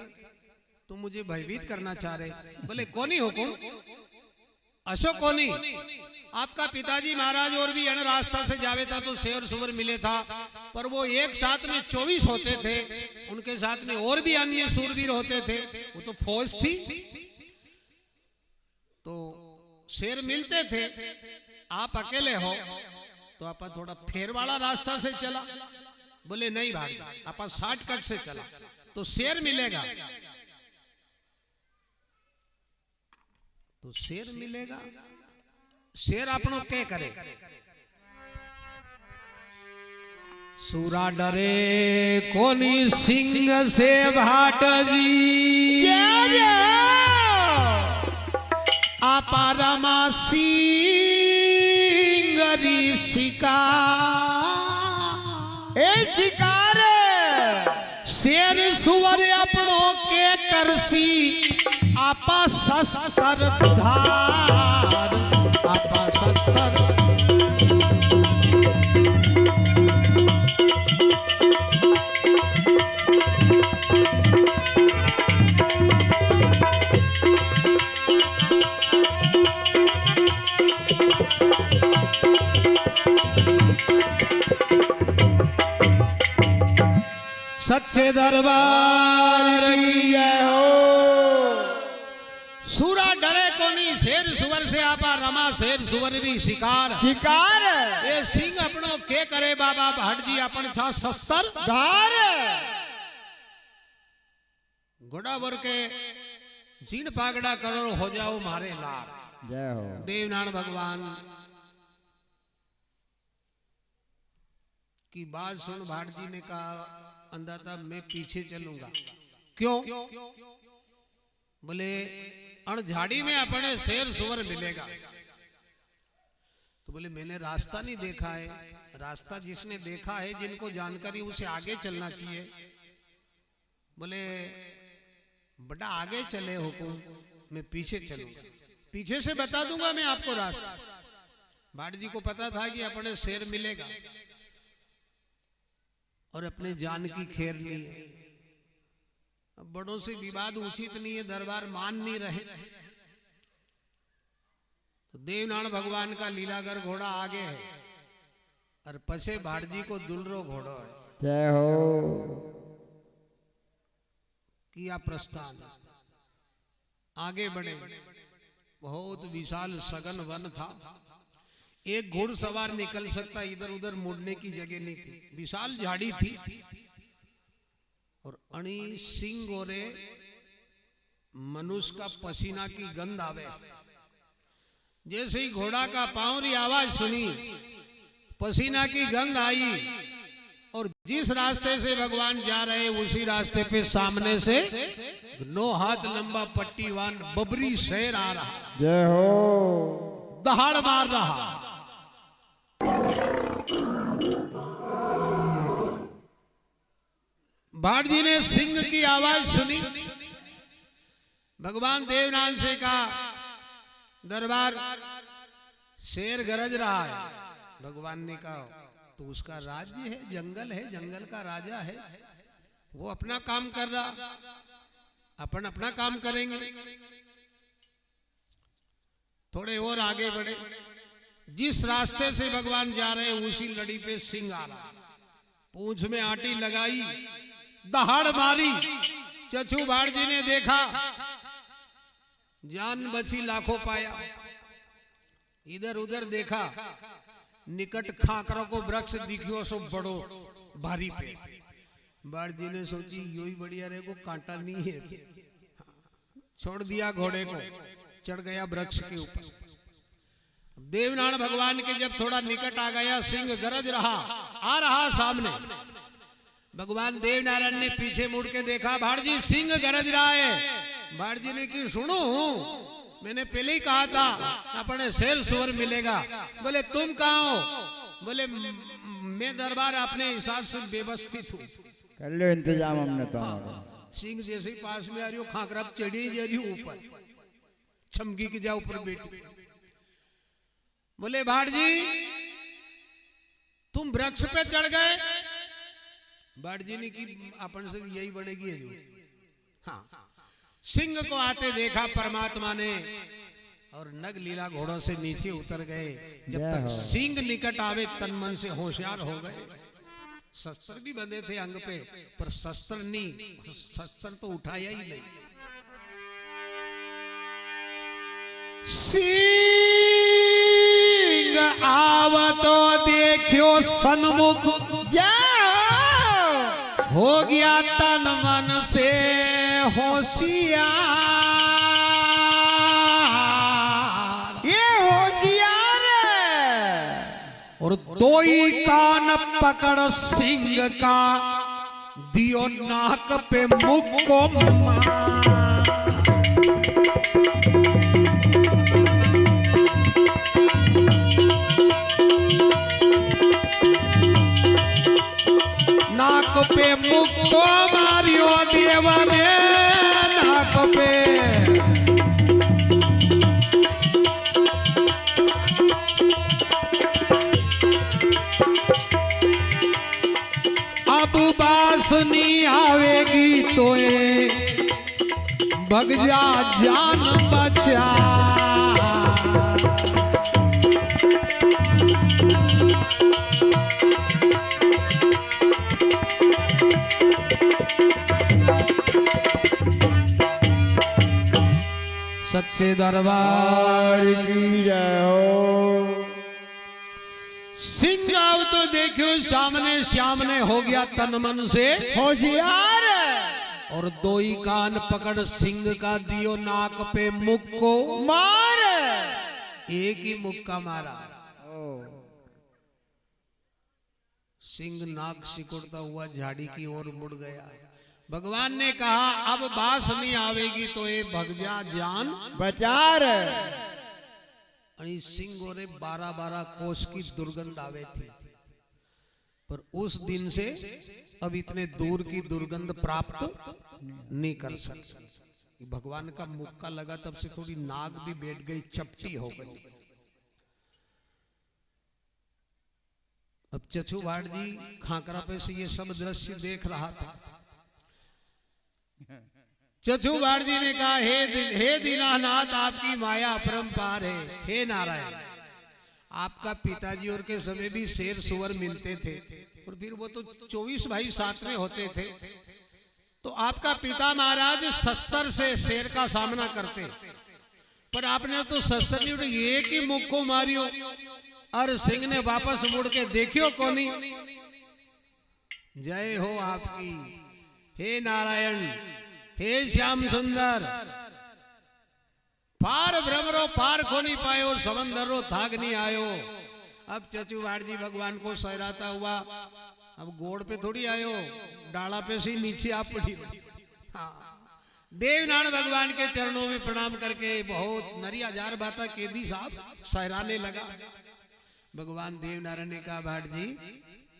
तुम मुझे भयभीत करना चाह रहे। बोले कोनी हुकुम, अशोक कोनी, आपका पिताजी महाराज और भी अन रास्ता से जावे था तो शेर सुवर मिले था, पर वो एक साथ में 24 होते थे, उनके साथ में और भी अन्य सूरवीर होते थे, वो तो फौज थी, तो शेर मिलते थे। आप अकेले हो तो आप थोड़ा फेर वाला रास्ता से चला। बोले नहीं भाई आप शॉर्टकट से चला तो शेर मिलेगा, तो शेर मिलेगा। शेर अपनों के करे, सूरा डरे कोनी सिंह से भाट जी, आपा रमा सिंगरी शिकार शेर सुवर अपनों के करसी, आपा शस्त्र धार, आपा शस्त्र सच्चे दरबार की जय हो। सूरा डरे कोनी शेर सुवर से, आपा रमा शेर सुवर भी शिकार। ये सिंह अपनों के करे बाबा भट्ट जी अपन था शस्त्र धार, घोड़ा बर के जीण पागड़ा करो हो जाओ मारे लाभ। जय हो। देवनारायण भगवान की बात सुन भाट जी ने कहा अंदाता मैं पीछे चलूंगा। क्यों? बोले अणझाड़ी में अपने शेर सुवर मिलेगा। तो बोले मैंने रास्ता नहीं देखा है, रास्ता जिसने देखा है जिनको जानकारी उसे आगे चलना चाहिए। बोले बड़ा आगे चले हुकुम, मैं पीछे चलूंगा, पीछे से बता दूंगा मैं आपको रास्ता। भाट जी को पता था कि अपने शेर मिलेगा और अपने जान की खेर ली। बड़ों से विवाद उचित नहीं है, दरबार मान नहीं रहे। तो देवनारायण भगवान का लीलागर घोड़ा आगे है और पछे भाड़जी को दुलरो घोड़ो है। जय हो। किया प्रस्थान, आगे बढ़े। बहुत विशाल सघन वन था, एक घुड़सवार निकल सकता, इधर उधर मुड़ने की जगह नहीं थी, विशाल झाड़ी थी। और अणी सिंह और मनुष्य का पसीना की गंध आवे। जैसे ही घोड़ा का पांव की आवाज सुनी, पसीना की गंध आई और जिस रास्ते से भगवान जा रहे उसी रास्ते पे सामने से 9 हाथ लंबा पट्टीवान बबरी शेर आ रहा। जय हो। दहाड़ मार रहा। भाट जी ने सिंह की आवाज सुनी। भगवान देवनारायण से कहा, दरबार शेर गरज रहा है। भगवान ने कहा, तो उसका राज्य है, जंगल का राजा है, वो अपना काम कर रहा, अपन अपना काम करेंगे। थोड़े और आगे बढ़े, जिस रास्ते से भगवान जा रहे हैं उसी लड़ी पे सिंह आ रहा। पूंछ में आटी लगाई, दहाड़ मारी। चचू भाड़ जी ने देखा, जान बची लाखों पाया। इधर उधर देखा, निकट खाकरों को वृक्ष दिखियो सो बड़ो भारी पे। भाड़ जी ने सोची यो ही बढ़िया रे, को कांटा नहीं है। छोड़ दिया घोड़े को, चढ़ गया वृक्ष के ऊपर। देवनारायण भगवान के जब थोड़ा निकट आ गया, सिंह गरज रहा, आ रहा सामने। भगवान देवनारायण ने पीछे मुड़ के देखा, भाड़ जी सिंह गरज रहा है। भाड़ जी ने की सुनो, मैंने पहले ही कहा था अपने शेर सुअर मिलेगा। बोले तुम कहाँ हो? बोले मैं दरबार अपने हिसाब से व्यवस्थित हूँ, कर लो इंतजाम हमने तो। सिंह जैसे ही पास में आ रही हो, खाकरा चढ़ी जा रही ऊपर, छमकी की जा ऊपर बेटी। बोले भाड़ जी तुम वृक्ष पे चढ़ गए। भाड़ जी ने की अपन से यही बढ़ेगी है जो। हाँ, सिंह को आते देखा परमात्मा ने और नग लीला घोड़ों से नीचे उतर गए। जब तक सिंह निकट आवे तन मन से होशियार हो गए। शस्त्र भी बंधे थे अंग पे, पर शस्त्र नहीं, शस्त्र तो उठाया ही नहीं। सिंह आवतो देखियो सन्मुख, हो गया तन मन से होशियार। ये होशियार और दो ही कान पकड़ सिंह का, दियो नाक पे मुख को मार। नाक पे मुख को मारियो देवा ने, नाक पे। अब बांसुरी आवेगी तो भग जा जान बचा। सच्चे दरबार की जय हो। सिंह अब तो देखो सामने हो गया तन मन से होशियार। और दो ही कान पकड़ सिंह का, दियो नाक पे मुख को मार। एक ही मुक्का मारा। सिंह नाक सिकुड़ता हुआ झाड़ी की ओर मुड़ गया। भगवान ने कहा अब बास नहीं आवेगी तो ये भग जा जान बचार। सिंह और 12-12 कोस की दुर्गंध आवे थी, पर उस दिन से अब इतने दूर की दुर्गंध प्राप्त नहीं कर सकते। भगवान का मुक्का लगा तब से थोड़ी नाक भी बैठ गई, चपटी हो गई। अब चचू भाट जी खाकरा पे से ये सब दृश्य देख रहा था। चचुबाड़ जी ने कहा, हे दीनानाथ, आपकी माया अपरंपार है। हे नारायण, आपका पिताजी और के समय भी शेर सुअर मिलते थे, और फिर वो तो 24 भाई साथ में होते थे। तो आपका पिता महाराज शस्त्र से शेर का सामना करते, पर आपने तो शस्त्र नहीं उठे, एक ही मुख को मारियो। और सिंह ने वापस मुड़ के देखियो कोनी। जय हो आपकी, हे नारायण, हे श्याम सुंदर। पार भ्रमरो पार खो नहीं पायो, समंदरो थाक नहीं आयो। अब चचुबाड़ जी भगवान को सहराता हुआ, अब गोड़ पे थोड़ी आयो, डाला पे से नीचे आप पड़ी। हाँ, देवनारायण भगवान के चरणों में प्रणाम करके बहुत नरी हजार बाता केदी साहब सहराने लगा। भगवान देवनारायण ने कहा, भाट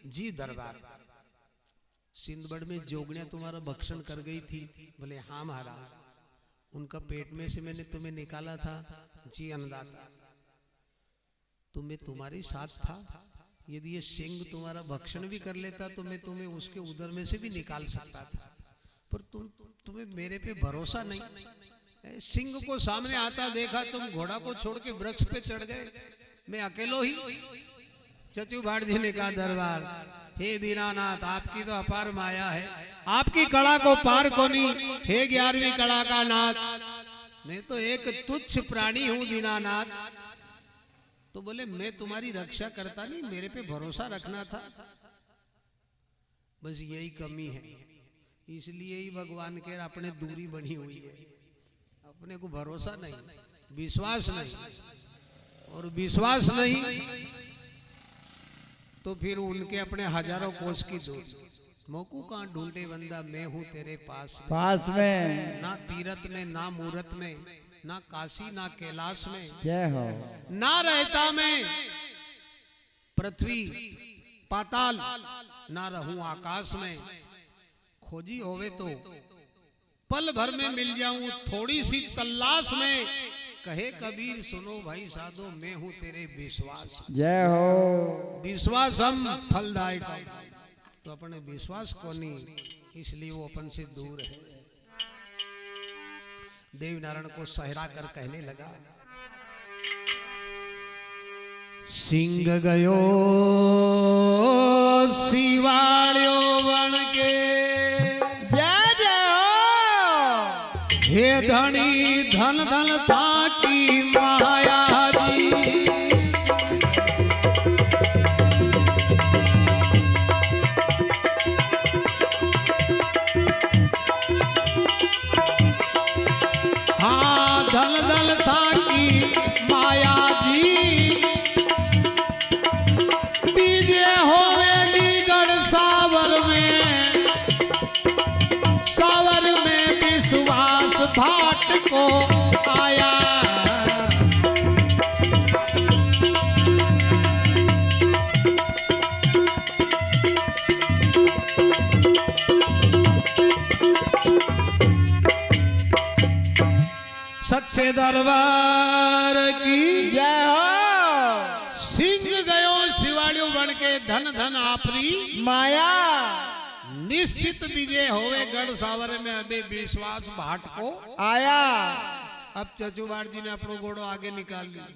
जी दरबार, सिंधबड़ में जोगनिया तुम्हारा भक्षण कर गई थी। बोले हाँ महाराज, उनका पेट में से मैंने तुम्हें निकाला था। जी अन्नदाता, तुम्हें तुम्हारे साथ था, यदि ये सिंह तुम्हारा भक्षण भी कर लेता तो मैं तुम्हें उसके उदर में से भी निकाल सकता था, पर तुम्हें मेरे पे भरोसा नहीं। सिंह को सामने आता देखा, तुम घोड़ा को छोड़ के वृक्ष पे चढ़ गए, मैं अकेलो ही। चचुबाड़ जी ने कहा, दरबार, हे दीनानाथ, आपकी तो अपार माया है, आपकी कला को पार कोनी। हे 11वीं कला का नाथ, मैं तो एक तुच्छ प्राणी हूं दीनानाथ। तो बोले, मैं तुम्हारी रक्षा करता नहीं, मेरे पे भरोसा रखना था। बस यही कमी है, इसलिए ही भगवान के अपने दूरी बनी हुई है। अपने को भरोसा नहीं, विश्वास नहीं, और विश्वास नहीं तो फिर उनके अपने हजारों कोस की दूर। मोकू कहाँ ढूंढे बंदा, मैं हूं तेरे पास में। ना तीरथ में, ना मूरत में, ना काशी, ना कैलाश में, जय हो। ना रहता मैं पृथ्वी पाताल, ना रहूं आकाश में। खोजी होवे तो पल भर में मिल जाऊं, थोड़ी सी तलाश में। कहे कबीर, सुनो भाई साधो, मैं हूं तेरे विश्वास। जय हो। विश्वास हम फलदायक, तो अपने विश्वास को नहीं, इसलिए वो अपन से दूर है। देवनारायण को सहरा कर कहने लगा, सिंह गयो शिवाड़ियो बन के। जय जय हो। हे धनी धन धन था की माया जी। हाँ, धन धन था की माया जी। बीजे होवेगी गढ़ सावर में विश्वास भाट को आया। सच्चे दरबार की जय हो। सिंह गयो शिवाड़ियों बन के, धन धन आपरी माया। निश्चित विजय होवे गढ़ सावर में, अबे विश्वास भाट को आया। अब चचुबाड़ जी ने अपनो घोड़ो आगे निकाल लिया।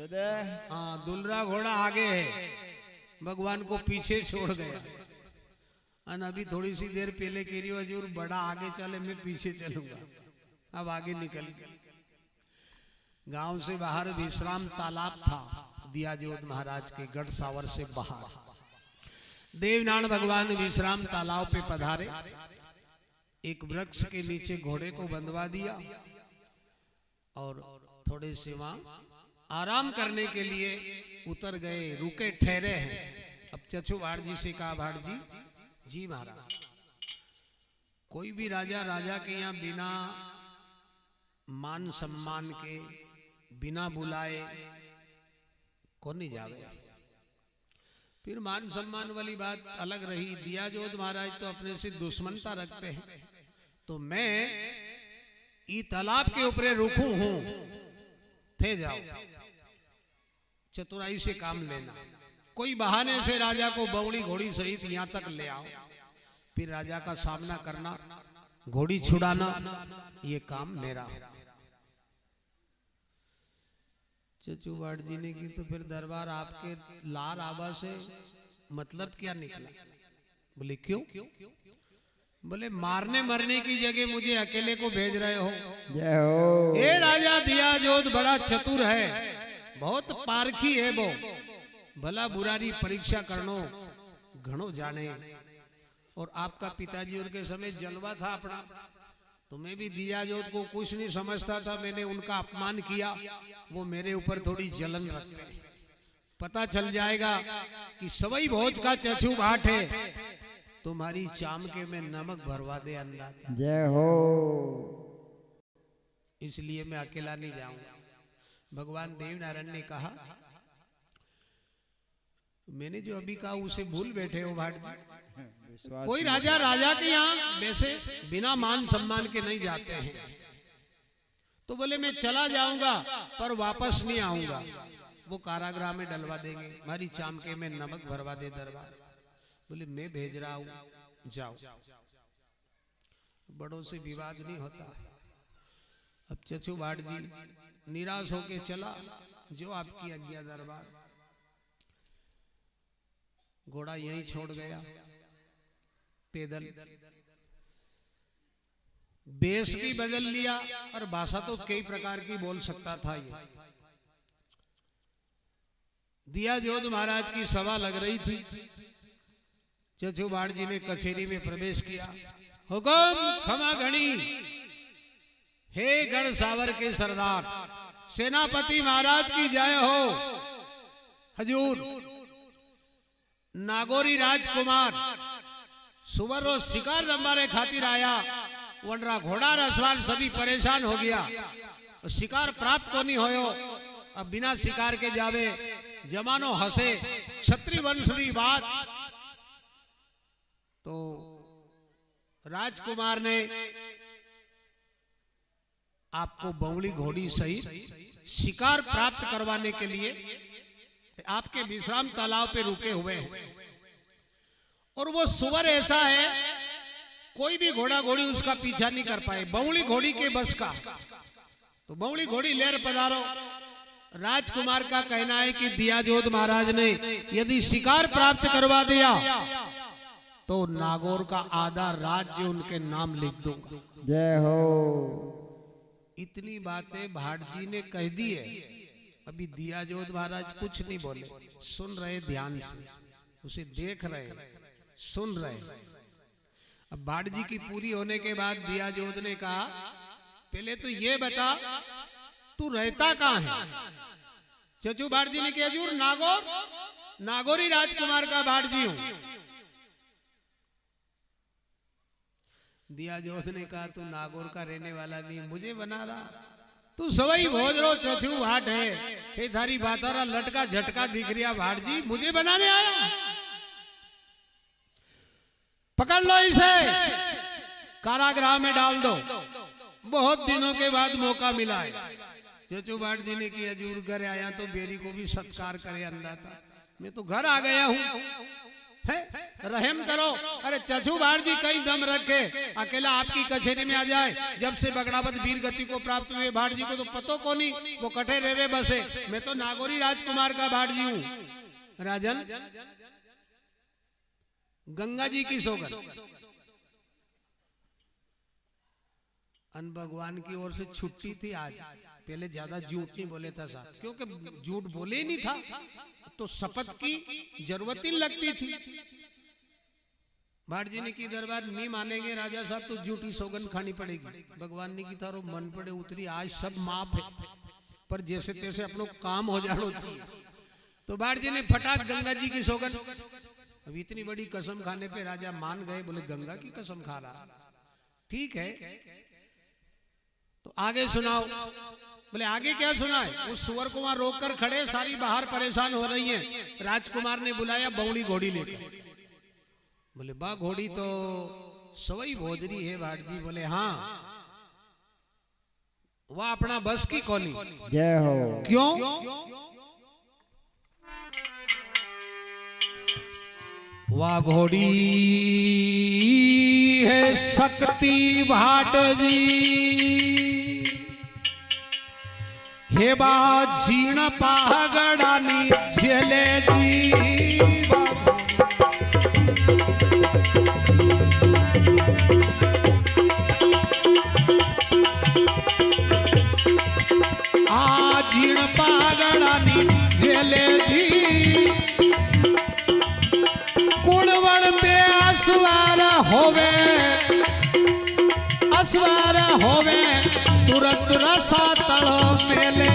जय। हाँ, दुलरा घोड़ा आगे है, भगवान को पीछे छोड़ गया। और अभी थोड़ी सी देर पहले कह रही हजूर बड़ा आगे चले, मैं पीछे चलूंगा। अब आगे निकल गया। गांव से बाहर विश्राम तालाब था, दियाजोत महाराज के गढ़ सावर से बाहर। देवनारायण भगवान विश्राम तालाब पे पधारे, एक वृक्ष के नीचे घोड़े को बंधवा दिया और थोड़े से वहां आराम करने के लिए उतर गए, रुके ठहरे हैं। अब चचुबाड़ जी से कहा, भाट जी महाराज, कोई भी राजा के यहाँ बिना मान सम्मान के, बिना बुलाए कौन नहीं जावे। फिर मान सम्मान वाली बात अलग रही, दियाजोत महाराज तो अपने से दुश्मनता रखते हैं, तो मैं ई तालाब के ऊपर रुकू हूं, थे जाओ, चतुराई से काम लेना, कोई बहाने से राजा को बौड़ी घोड़ी सहित यहां तक ले आओ, फिर राजा का सामना करना, घोड़ी छुड़ाना ये काम मेरा। चचू भाट जी ने की तो फिर दरबार आपके लार आबा से मतलब क्या निकला? बोले क्यों? बोले मारने मरने की जगह मुझे अकेले को भेज रहे हो। जय हो। ये राजा दिया जोत बड़ा चतुर है, बहुत पारखी है वो, भला बुरारी परीक्षा करनो घणो जाने। और आपका पिताजी उनके समय जलवा था अपना, तो मैं भी दिया जोत को कुछ नहीं समझता था, मैंने उनका अपमान किया, वो मेरे ऊपर थोड़ी जलन रखते हैं। पता चल जाएगा कि सवई भोज का चचू भाट है, तुम्हारी चाम के में नमक भरवा दे अंदाज। जय हो। इसलिए मैं अकेला नहीं जाऊंगा। भगवान देवनारायण ने कहा, मैंने जो अभी कहा उसे भूल बैठे हो भाट जी। कोई राजा राजा के यहाँ वैसे बिना मान सम्मान के नहीं जाते हैं। तो बोले मैं चला जाऊंगा पर वापस नहीं आऊंगा, वो कारागृह में डलवा देंगे, हमारी चाम के में नमक भरवा दे दरबार। बोले मैं भेज रहा हूं, जाओ। बड़ों से विवाद नहीं होता। अब चचू भाट जी निराश होके चला, जो आपकी आज्ञा दरबार। घोड़ा यहीं छोड़ गया, पैदल। बेस भी बदल लिया और भाषा तो कई प्रकार की बोल सकता था ये। दिया जोत महाराज की सभा लग रही थी। चचू भाट जी ने कचेरी में प्रवेश किया। हुकुम खमा घणी, हे गढ़ सावर के सरदार, सेनापति महाराज की जय हो। हजूर नागौरी राजकुमार सुवर और शिकार लंबारे खातिर आया, वनरा घोड़ा रसवार सभी परेशान हो गया, शिकार प्राप्त को नहीं होयो। अब बिना शिकार के जावे, जमानो हंसे, क्षत्रिय वंशरी बात। तो राजकुमार ने आपको बौली घोड़ी सहित शिकार प्राप्त करवाने के लिए आपके विश्राम तालाब पे रुके हुए हैं। और वो सुवर ऐसा है, कोई भी घोड़ा घोड़ी उसका पीछा नहीं कर पाए, बौली घोड़ी के बस का। तो बौली घोड़ी लेर पधारो। राजकुमार का कहना है कि दिया जोत महाराज ने यदि शिकार प्राप्त करवा दिया तो नागौर का आधा राज्य उनके नाम लिख दूंगा। जय हो। इतनी बातें भाट जी ने कह दी है। अभी दिया जोत महाराज कुछ नहीं बोले, सुन रहे ध्यान से, उसे देख रहे, सुन रहे। अब भाट जी की पूरी होने के बाद दिया जोत ने कहा, पहले तो ये बता तू रहता कहाँ है? चचू भाट जी ने कहा, हजूर नागौर, नागौरी राजकुमार का भाट जी हूं। दिया जोत ने कहा, तू नागौर का रहने वाला नहीं, मुझे बना रहा। तू सवई भोज रो चचू भाट है, हे थारी बातारा लटका झटका दिख रिया भाट जी, मुझे बनाने आया? पकड़ लो इसे, कारागृह में डाल दो। बहुत दिनों के बाद मौका मिला है। चचू भाट जी ने कि हजूर घर आया तो बेरी को भी सत्कार करे अंदाता, मैं तो घर आ गया हूं, रहम करो। अरे चचू भाट जी कहीं दम रखे, अकेला आपकी कचेरी में आ जाए। जब से बगड़ावत वीर गति को प्राप्त हुए भाट जी को तो पतो को नहीं, वो कटे रेवे बसे। मैं तो नागौरी राजकुमार का भाट जी हूं। राजन गंगा जी की सौगंध, अन भगवान की ओर से छुट्टी थी आज। पहले ज्यादा झूठ नहीं बोले था साहब, क्योंकि झूठ बोले ही नहीं था तो शपथ की जरूरत ही लगती थी। भाट जी ने की दरबार नहीं मानेंगे राजा साहब तो झूठी सौगंध खानी पड़ेगी। भगवान ने की थारो मन पड़े उतरी, आज सब माफ है, पर जैसे तैसे अपनो काम हो जानो चाहिए। तो भाट जी ने फटाक गंगा जी की सौगंध। अब इतनी बड़ी कसम खाने पे राजा मान गए, बोले गंगा की कसम खा रहा, ठीक है तो आगे सुनाओ। बोले आगे क्या सुना है? उस सुवर को वहां रोक कर खड़े, सारी बाहर परेशान हो रही हैं। राजकुमार ने बुलाया बौड़ी घोड़ी लेकर। बोले बा घोड़ी तो सवई भोजरी है भाट जी। बोले हाँ, वह अपना बस की कोनी। जय हो। क्यों? वह घोड़ी है शक्ति भाट जी हे बा जीण पागड़ानी झेले जी आ जीण पागड़ानी झेले जी कुणवण पे असवार होवे तुरंत रसा तल मेले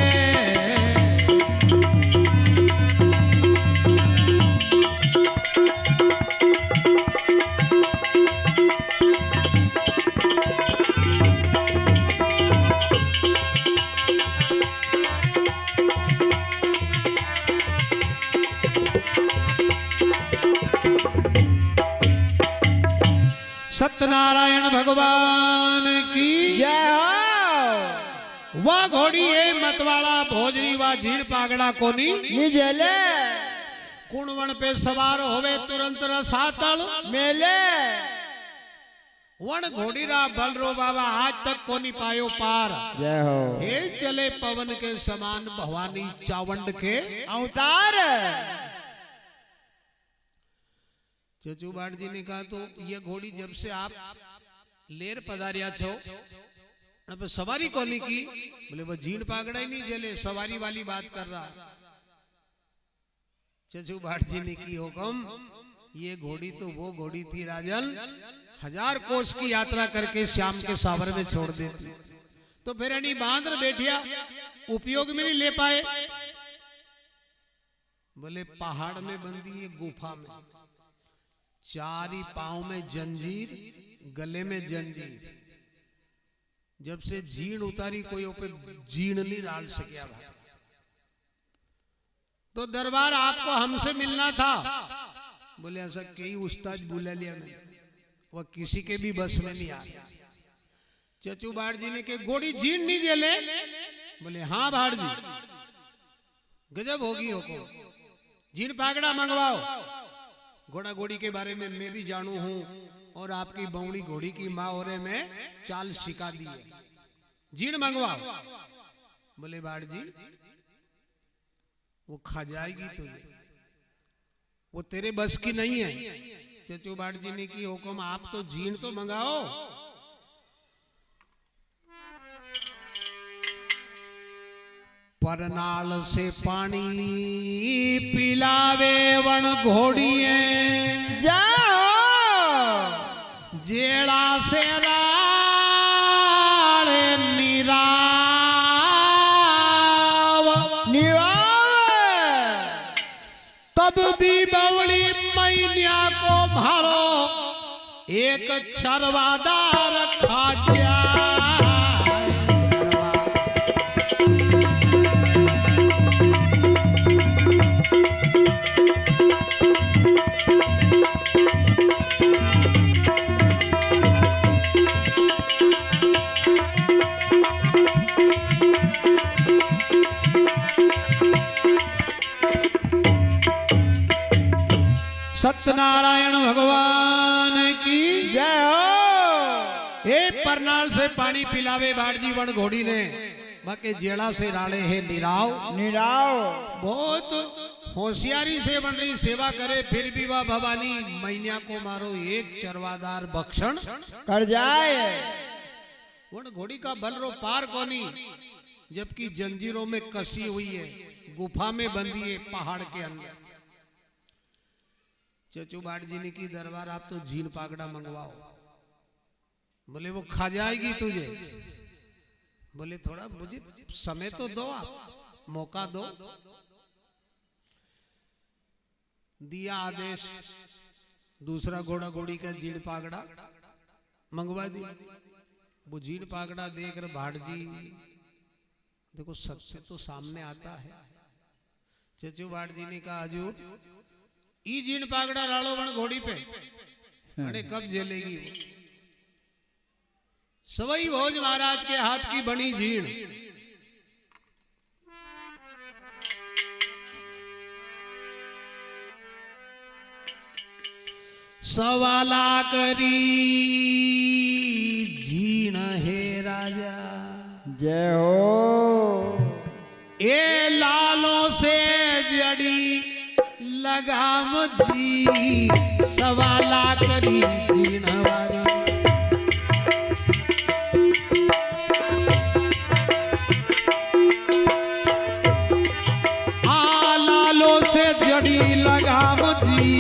सत्यनारायण भगवान की जय हो। वाह घोड़ी है मतवाला भोजरी वा झीण पागड़ा कोनी निजले कुणवण पे सवार होवे तुरंत रसातल मेले वण घोड़ी रा बलरो बाबा आज तक कोनी पायो पार जय हो। हे चले पवन के समान भवानी चावंड के अवतार चचू बाट जी ने कहा तो ये घोड़ी जब से आप लेर पधारिया छो अब सवारी कोनी की बोले वो झीण पागड़ा ही नहीं जले सवारी वाली बात कर रहा चचू बाट जी ने की हुक्म ये घोड़ी तो वो घोड़ी थी राजन 1000 कोस की यात्रा करके श्याम के सावर में छोड़ देती तो फिर अनी बांदर बैठिया उपयोग में नहीं ले पाए बोले पहाड़ में बंदी है गुफा में चारी पांव में जंजीर गले में जंजीर जब से जीण उतारी कोई पे जीण नहीं डाल सकिया भाई तो दरबार आपको हमसे मिलना था बोले ऐसा कई उस्ताद बुला लिया मैंने वह किसी के भी बस में नहीं आ चचू भाट जी ने के घोड़ी जीण नहीं जले बोले हाँ भाट जी गजब होगी होको जीण पागड़ा मंगवाओ घोड़ा घोड़ी के बारे में मैं भी जानू हूं और आपकी बौड़ी घोड़ी की माँ और में चाल सिखा दी है जीण मंगवाओ बोले भाट जी वो खा जाएगी तुझे वो तेरे बस की नहीं है चचू बाट जी ने की हुक्म आप तो जीण तो मंगाओ परनाल से पानी पिलावे वन घोड़िए जाओ जेड़ा से राड़े निराव निवाव तब भी बवड़ी मैया को मारो एक चरवादार खा जाए सत्यनारायण भगवान की जय हो। हे परनाल से पानी पिलावे बाड़जी वन घोड़ी ने बाके जेड़ा से राले है निराव निराव बहुत होशियारी से बन रही सेवा करे फिर भी वह भवानी मैया को मारो एक चरवादार भक्षण कर जाए वन घोड़ी का बलरो पार कोनी जबकि जंजीरों में कसी हुई है गुफा में बंदी है पहाड़ के अंदर चचू बाट जी ने की दरबार आप तो झीण पागड़ा मंगवाओ बोले वो खा जाएगी तुझे बोले थोड़ा मुझे समय तो दो आप मौका दो दिया आदेश दूसरा घोड़ा घोड़ी का झीण पागड़ा मंगवा दिया वो झीण पागड़ा देखकर भाट जी देखो सत्य तो सामने आता है चचू भाट जी ने कहा हजूर ई जीण पागड़ा रालो वन घोड़ी पे अरे कब झेलेगी सवई भोज महाराज के हाथ की बनी जीण सवाला करी जीण हे राजा। जय हो। ए लालों से जड़ी लगाम जी, सवाला करी जीण वारी। आ लालों से जड़ी लगाम जी,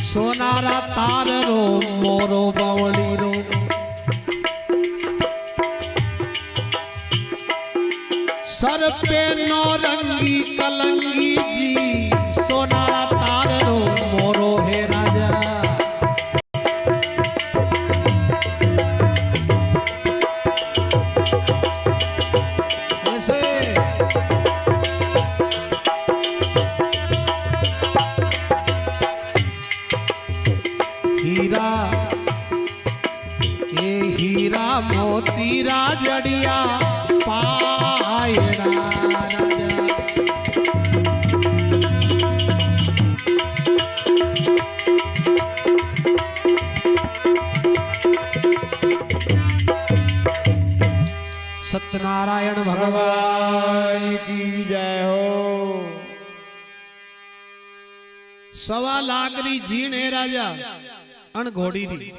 सोनारा तार रो मोरो बावली रो। सर पे नौरंगी कलंगी जी, सोनारा तार रो मोरो हे राजा। ऐसे हीरा ये हीरा मोती राजड़िया पायड़ा राजा। सत्यनारायण भगवान की जय हो। सवा लाख री जीण है राजा अण घोड़ी री।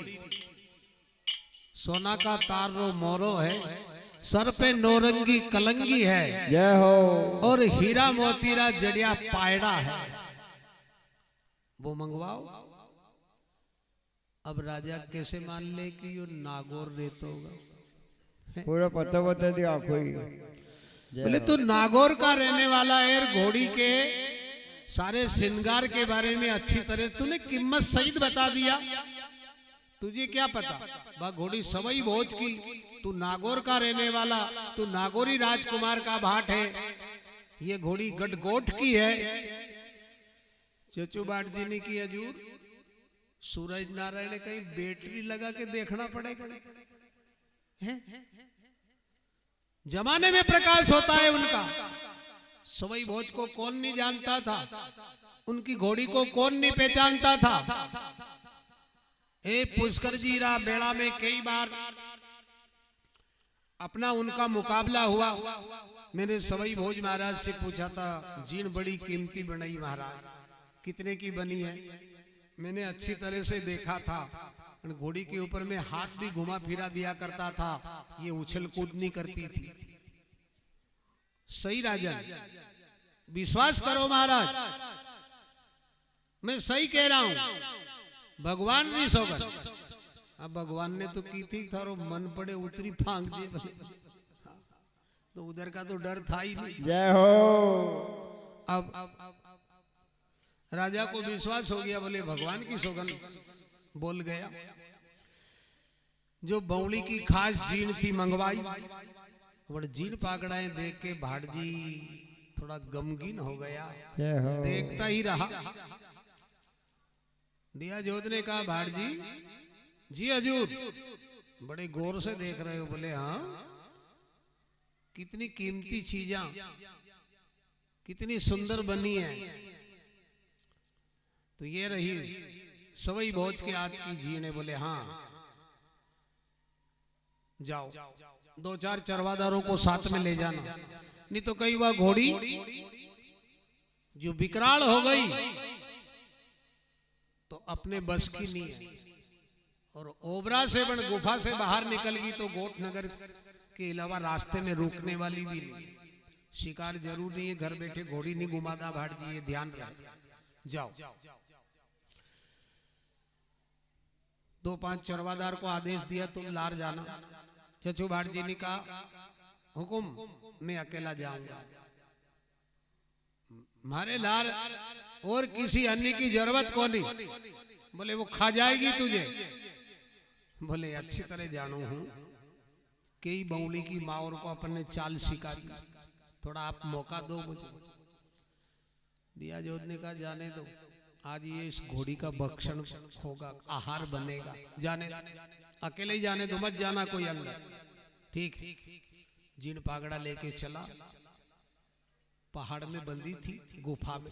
सोना का तार रो मोरो है, सर पे नौरंगी कलंगी है, जय हो। और हीरा मोतीरा जड़िया पायड़ा है। वो मंगवाओ। अब राजा कैसे मान ले कि यो नागौर रेत होगा? पूरा पता बता दिया कोई। बोले तू नागौर का रहने वाला है, घोड़ी के सारे श्रृंगार के बारे में अच्छी तरह तूने कीमत सही बता दिया। तुझे क्या पता बा घोड़ी सवई भोज की, तू नागौर का रहने वाला, तू नागौरी राजकुमार का भाट है। ये घोड़ी गढ़गोट की है। चचू बाट जी ने की हजूर, सूरज नारायण कहीं बैटरी लगा के देखना पड़ेगा। जमाने में प्रकाश होता है उनका। सवई भोज को कौन नहीं जानता था, उनकी घोड़ी को कौन नहीं पहचानता था। ए पुष्कर जी रा बेड़ा में कई बार अपना उनका मुकाबला हुआ। मैंने सवई भोज महाराज से पूछा था, जीण बड़ी कीमती बनाई महाराज, कितने की बनी है? मैंने अच्छी तरह से देखा था, घोड़ी के ऊपर में हाथ भी घुमा फिरा दिया करता था, ये उछल कूद नहीं करती थी। सही राजा, विश्वास करो महाराज, मैं सही कह रहा हूं। भगवान भी सौगन। अब भगवान ने तो की थी, थारो मन पड़े उतरी फांक दे, तो उधर का तो डर था ही नहीं। जय हो। अब राजा को विश्वास हो गया, बोले भगवान की सौगन बोल गया। जो बौली की खास जीण थी मंगवाई, वह जीण पाकड़ाएं देख के भाट जी थोड़ा गमगीन हो गया, जय हो। देखता ही रहा। दिया जोत ने कहा, भाट जी हजूर बड़े गौर से देख रहे हो? बोले हाँ, कितनी कीमती चीजा, कितनी सुंदर बनी है। तो ये रही सवई भोज के हाथ की जीण है। बोले हाँ, जाओ दो चार चरवादारों को साथ में ले जाना, नहीं तो कई बार घोड़ी जो विकराल हो गई तो अपने बस की नहीं है, और ओबरा से बन गुफा से बाहर निकल गई तो गोट नगर के अलावा रास्ते में रोकने वाली भी नहीं। शिकार जरूर नहीं है, घर बैठे घोड़ी नहीं घुमाता भाट जी, ये ध्यान रख। जाओ दो पांच चरवादार को आदेश दिया, तुम लार जाना। चचू भाट जी ने कहा, हुकुम, मैं अकेला जाऊंगा, मारे लार और किसी अन्य की जरूरत को नहीं। बोले वो खा जाएगी तुझे? बोले अच्छी तरह जानू हूं, कई बौली की मावर को अपन चाल सिखाई, थोड़ा आप मौका दो मुझे। दिया जोत ने कहा, जाने दो, आज ये इस घोड़ी का भक्षण होगा, आहार बनेगा, जाने अकेले ही जाने दो, मत जाना कोई अंदर। ठीक, जीन पागड़ा लेके चला, पहाड़ में बंदी थी गुफा में।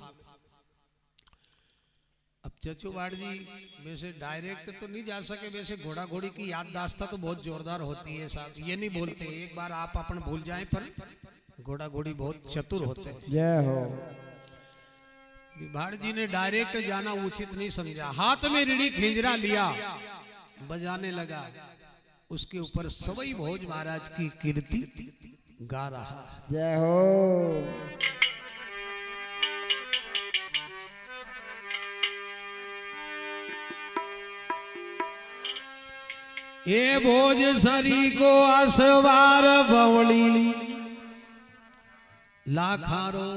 अब चचूवाड़ जी वैसे डायरेक्ट तो नहीं जा सके, वैसे घोड़ा घोड़ी की याददाश्त तो बहुत जोरदार होती है साहब, ये नहीं बोलते एक बार आप अपन भूल जाएं, पर घोड़ा घोड़ी बहुत चतुर होते हैं। जय हो। भाड़ जी ने डायरेक्ट जाना उचित नहीं समझा, हाथ में रीढ़ी खिंजरा लिया, बजाने लगा, उसके ऊपर सवई भोज महाराज की कीर्ति गा रहा। जय हो। ये भोज सरी को असवार बवली, लाखारो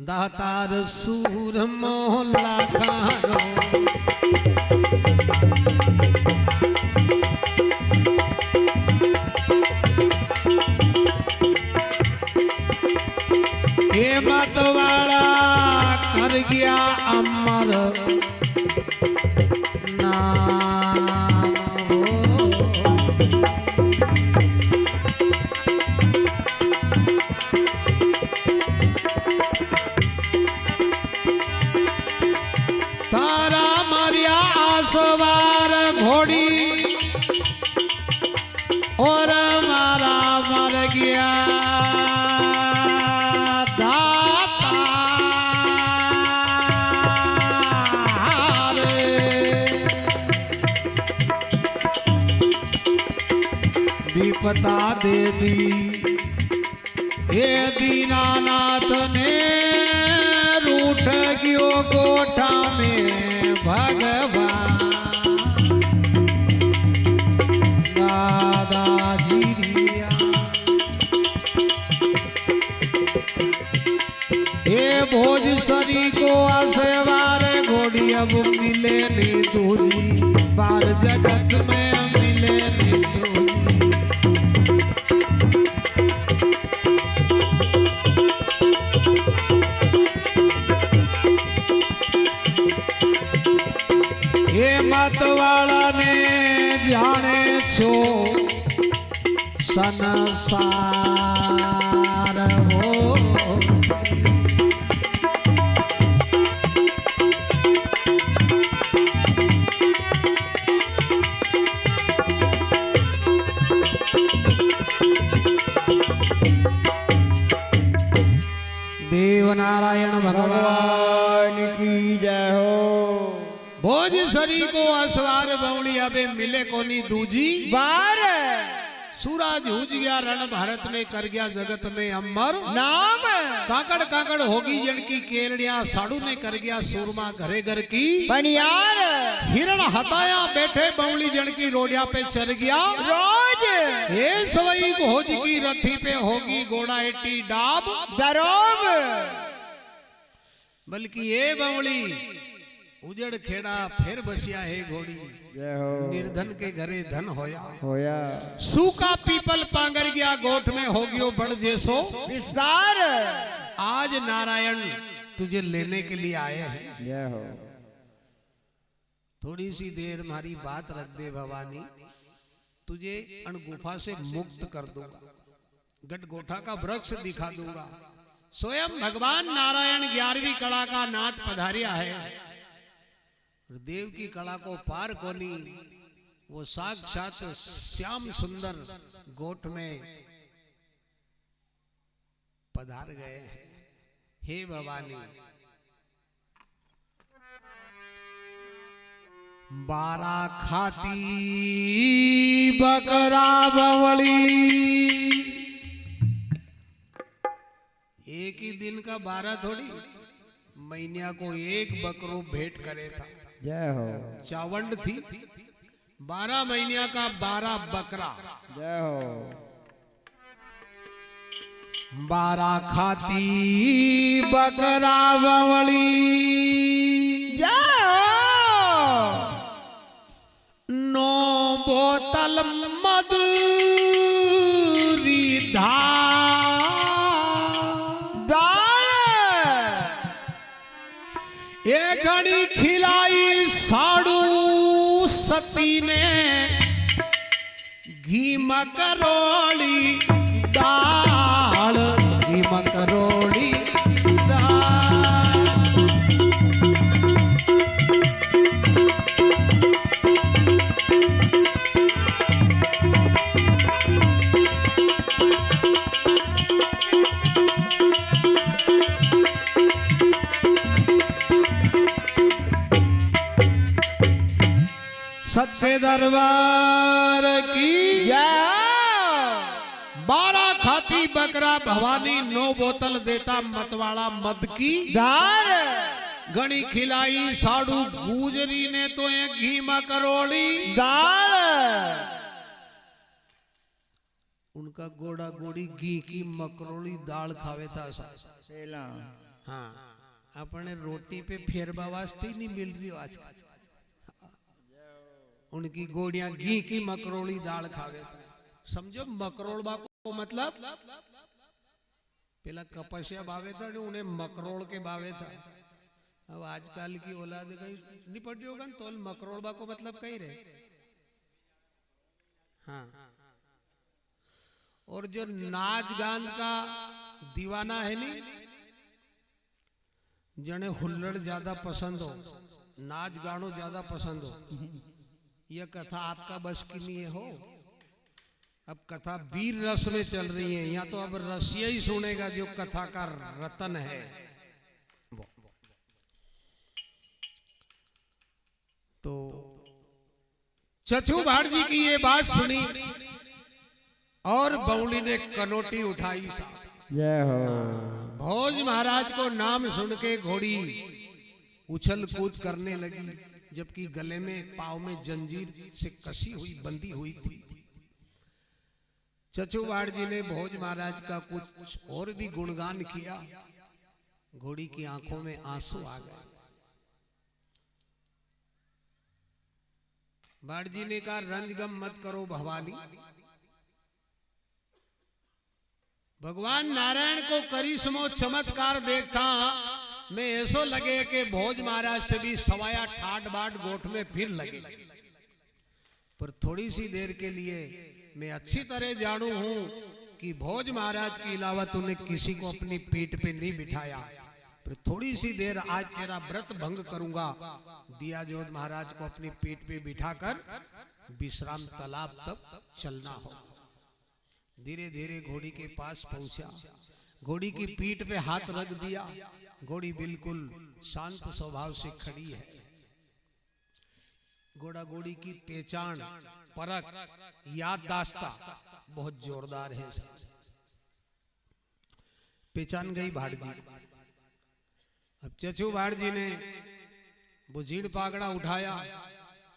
दातार सूर मोह लाखारो। ये मत वाला कर गया अमर नाम हो। तारा मरिया आसवार घोड़ी और मारा मर गया विपदा दे दी ये दीनानाथ ने, रूठ गयो गोठा में भगवान दादाजी रिया। ये भोज सरी को असवार घोड़ी अब मिले नहीं दूरी, बार जगत में मिले नहीं दूरी। ये मत वाला ने जाने छो संसार हो। देव नारायण भगवान की जय हो। भोज सरी को असवार बवली अबे मिले कोनी दूजी बार, सूरज हुज गया रण भारत में, कर गया जगत में अमर नाम। काकड़ काकड़ होगी जन की केलड़िया, साड़ू ने कर गया सूरमा घरे घर की बनियार। हिरण हताया बैठे बवली जन की रोडिया पे चढ़ गया रोज ये सवई भोज की रथी पे होगी घोड़ा एटी डाब दरोब। बल्कि ये बवली उजड़ खेड़ा फिर बसिया है घोड़ी। जय हो। निर्धन के घरे धन होया होया। सूखा पीपल पांगर गया गोठ में हो गयो बड़ जैसो विस्तार। आज नारायण तुझे लेने के लिए आए हैं। जय हो। थोड़ी सी देर हमारी बात रख दे भवानी, तुझे अण गुफा से मुक्त कर दूंगा, गटगोठा का वृक्ष दिखा दूंगा। स्वयं भगवान नारायण 11वीं कला का नाथ पधारिया है। देव की कला को पार कोनी, वो साक्षात श्याम सुंदर गोठ में पधार गए हैं। हे भवानी, 12 खाती बकरा बवली, एक ही दिन का 12 थोड़ी, महीनिया को एक बकरो भेंट करे था। जय हो। चावंड थी, 12 महीनिया का 12 बकरा। जय हो। 12 खाती बकरा बवली, जय हो। 9 बोतल मधुरी ये घड़ी खिलाई साड़ू सती ने, घी मकरोड़ी दाल, घी मकरोड़ी दाल। सच्चे दरबार की जय। 12 खाती बकरा भवानी 9 बोतल देता मतवाड़ा मद की दार घणी खिलाई साड़ू गुजरी ने तो एक घी मकरोड़ी दाल। उनका गोड़ा गोड़ी घी की मकरोड़ी दाल खावे था सेला हाँ अपने रोटी पे फेरबा वास्ते नहीं मिल रही आजकल। उनकी गोड़ियां घी की मकरोड़ी दाल खावे समझो। मकरोड़बा को मतलब पेला कपसिया बावे था उन्हें मकरोड़ के बावे था। अब आजकल की औलाद कहीं निपट रही होगा तो मकरोड़बा को मतलब कहीं रहे। हाँ और जो नाच गान का दीवाना है नी जने हुल्लड़ ज्यादा पसंद हो नाच गानो ज्यादा पसंद हो यह कथा आपका बस की नहीं हो। अब कथा वीर रस में चल रही है यहाँ तो अब रसिया ही सुनेगा जो कथा का रतन है। तो चचू भाट जी की ये बात सुनी और बौली ने कनोटी उठाई। जय हो। भोज महाराज को नाम सुन के घोड़ी उछल कूद करने लगी जबकि गले में पाँव में जंजीर से कसी हुई बंदी हुई थी। चचूवाड़ जी ने भोज महाराज का कुछ और भी गुणगान किया। घोड़ी की आंखों में आंसू आ गए। भाट जी ने कहा रंजगम मत करो भवानी। भगवान नारायण को करिश्मो चमत्कार देखता मैं ऐसो लगे कि भोज महाराज से भी सवाया ठाट बाट गोठ में फिर लगे। पर थोड़ी सी देर के लिए मैं अच्छी तरह जानू हूं कि भोज महाराज के अलावा तूने किसी को अपनी पीठ पे नहीं बिठाया। पर थोड़ी सी देर आज तेरा व्रत भंग करूंगा। दिया जोध महाराज को अपनी पीठ पे बिठाकर विश्राम तालाब तक चलना हो। धीरे धीरे घोड़ी के पास पहुंचा। घोड़ी की पीठ पे हाथ रख दिया। घोड़ी बिल्कुल शांत स्वभाव से खड़ी है। घोड़ा घोड़ी की पहचान परख याददाश्ता बहुत जोरदार है। पहचान गई भाट जी। अब चचू भाट जी ने वो जीण पागड़ा उठाया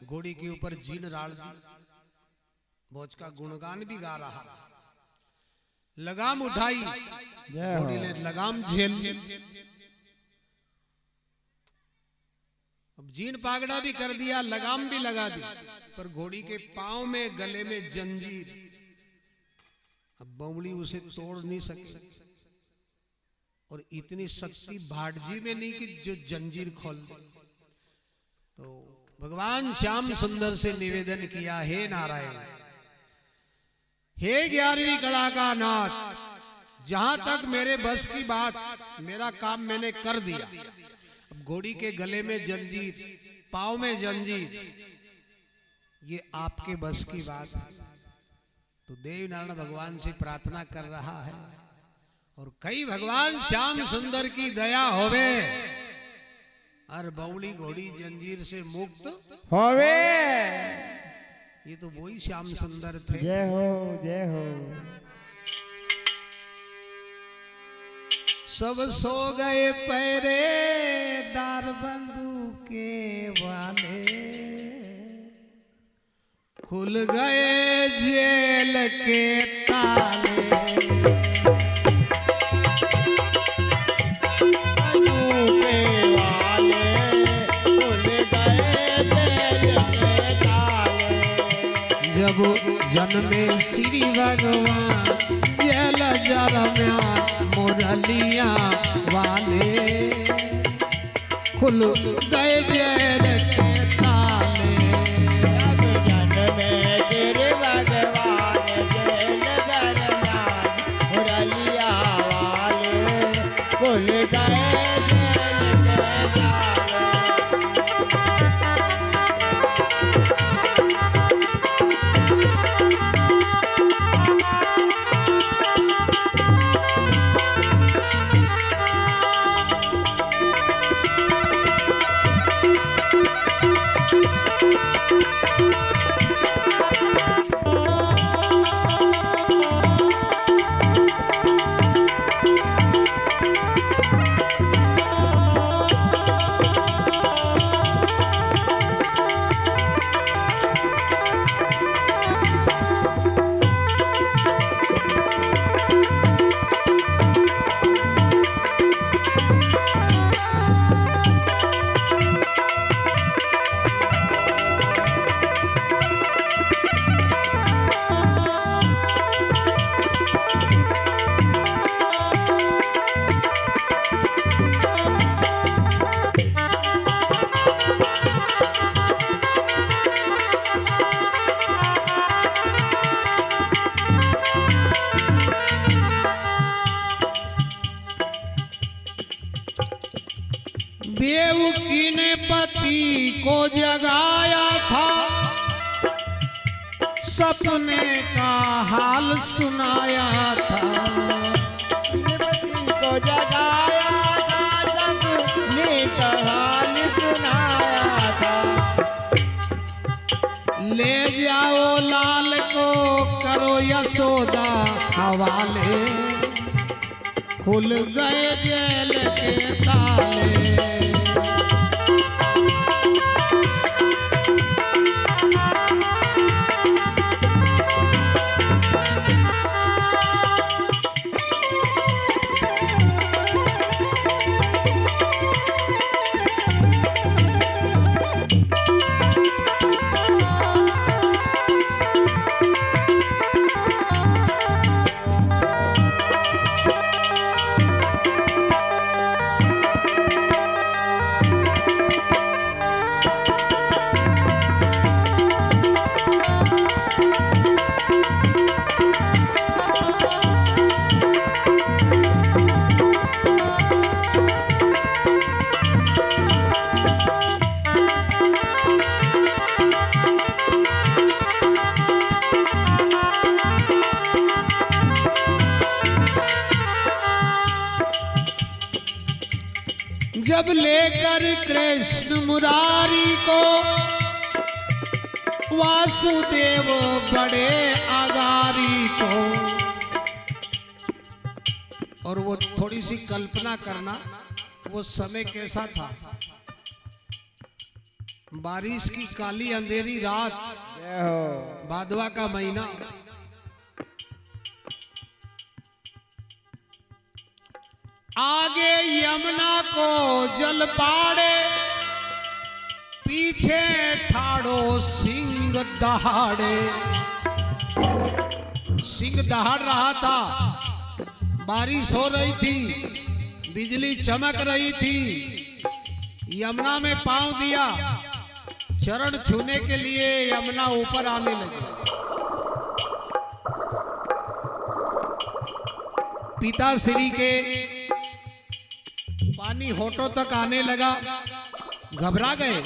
घोड़ी के ऊपर जीन डाल दी। भोज का गुणगान भी गा रहा। लगाम उठाई घोड़ी ने लगाम झेल ली। अब जीन पागड़ा भी कर दिया लगाम भी लगा दी पर घोड़ी के पांव में गले में जंजीर। अब बमड़ी उसे तोड़ नहीं सकी और इतनी शक्ति भाट जी में नहीं कि जो जंजीर खोल दे। तो भगवान श्याम सुंदर से निवेदन किया हे नारायण हे 11वीं कला का नाथ जहां तक मेरे बस की बात मेरा काम मैंने कर दिया। अब घोड़ी के गले में जंजीर पांव में जंजीर ये आपके बस की बात है। तो देवनारायण भगवान से प्रार्थना कर रहा है और कई भगवान श्याम सुंदर की दया होवे और बौली घोड़ी जंजीर से मुक्त होवे। ये तो वही श्याम सुंदर थे। जय हो जय हो। सब सो गए पहरेदार बंदूके वाले खुल गए जेल के ताले। जब जन्मे श्री भगवान जेल जरम्या मुरलिया वाले खुल गए जेल के ताले। जब जन्मे श्री भगवान देवकी ने पति को जगाया था, सपने का हाल सुनाया था। पति को जगाया था, सपने का हाल सुनाया था। ले जाओ लाल को करो यशोदा हवाले, खुल गए जेल के ताले। जब लेकर कृष्ण मुरारी को वासुदेव बड़े अगारी को, और वो थोड़ी सी कल्पना करना, वो समय कैसा था। बारिश की काली अंधेरी रात, भादवा का महीना, आगे यमुना को जल पाड़े, पीछे ठाड़ो सिंह दहाड़े। सिंह दहाड़ रहा था, बारिश हो रही थी, बिजली चमक रही थी। यमुना में पांव दिया, चरण छूने के लिए यमुना ऊपर आने लगी। पिता श्री के पानी होठों तक आने लगा, घबरा गए।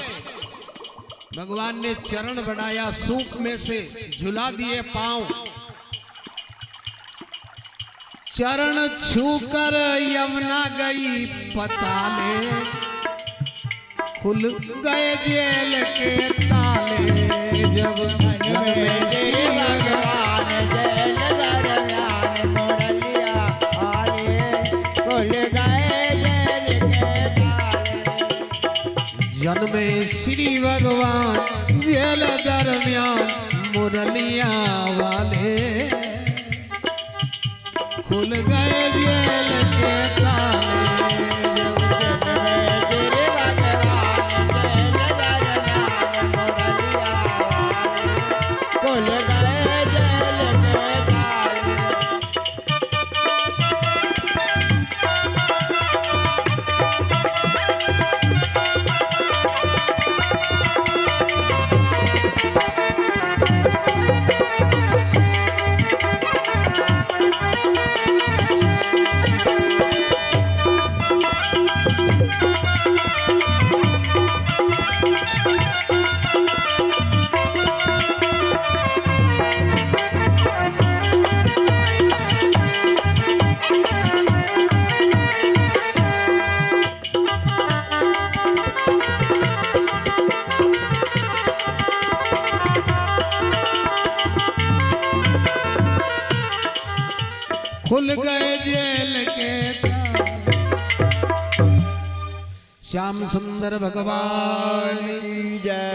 भगवान ने चरण बढ़ाया, सूख में से झुला दिए पांव। चरण छूकर यमुना गई पताले, खुल गए जेल के ताले। जब में श्री भगवान जेल दरमियान मुरलिया वाले, खुल गए जेल के ताले। जन्मे श्री भगवान जेल दरमियान मुरलिया वाले, खुल गए जेल के ताले। खुल गए जेल के ताले। श्याम सुंदर भगवान की जय।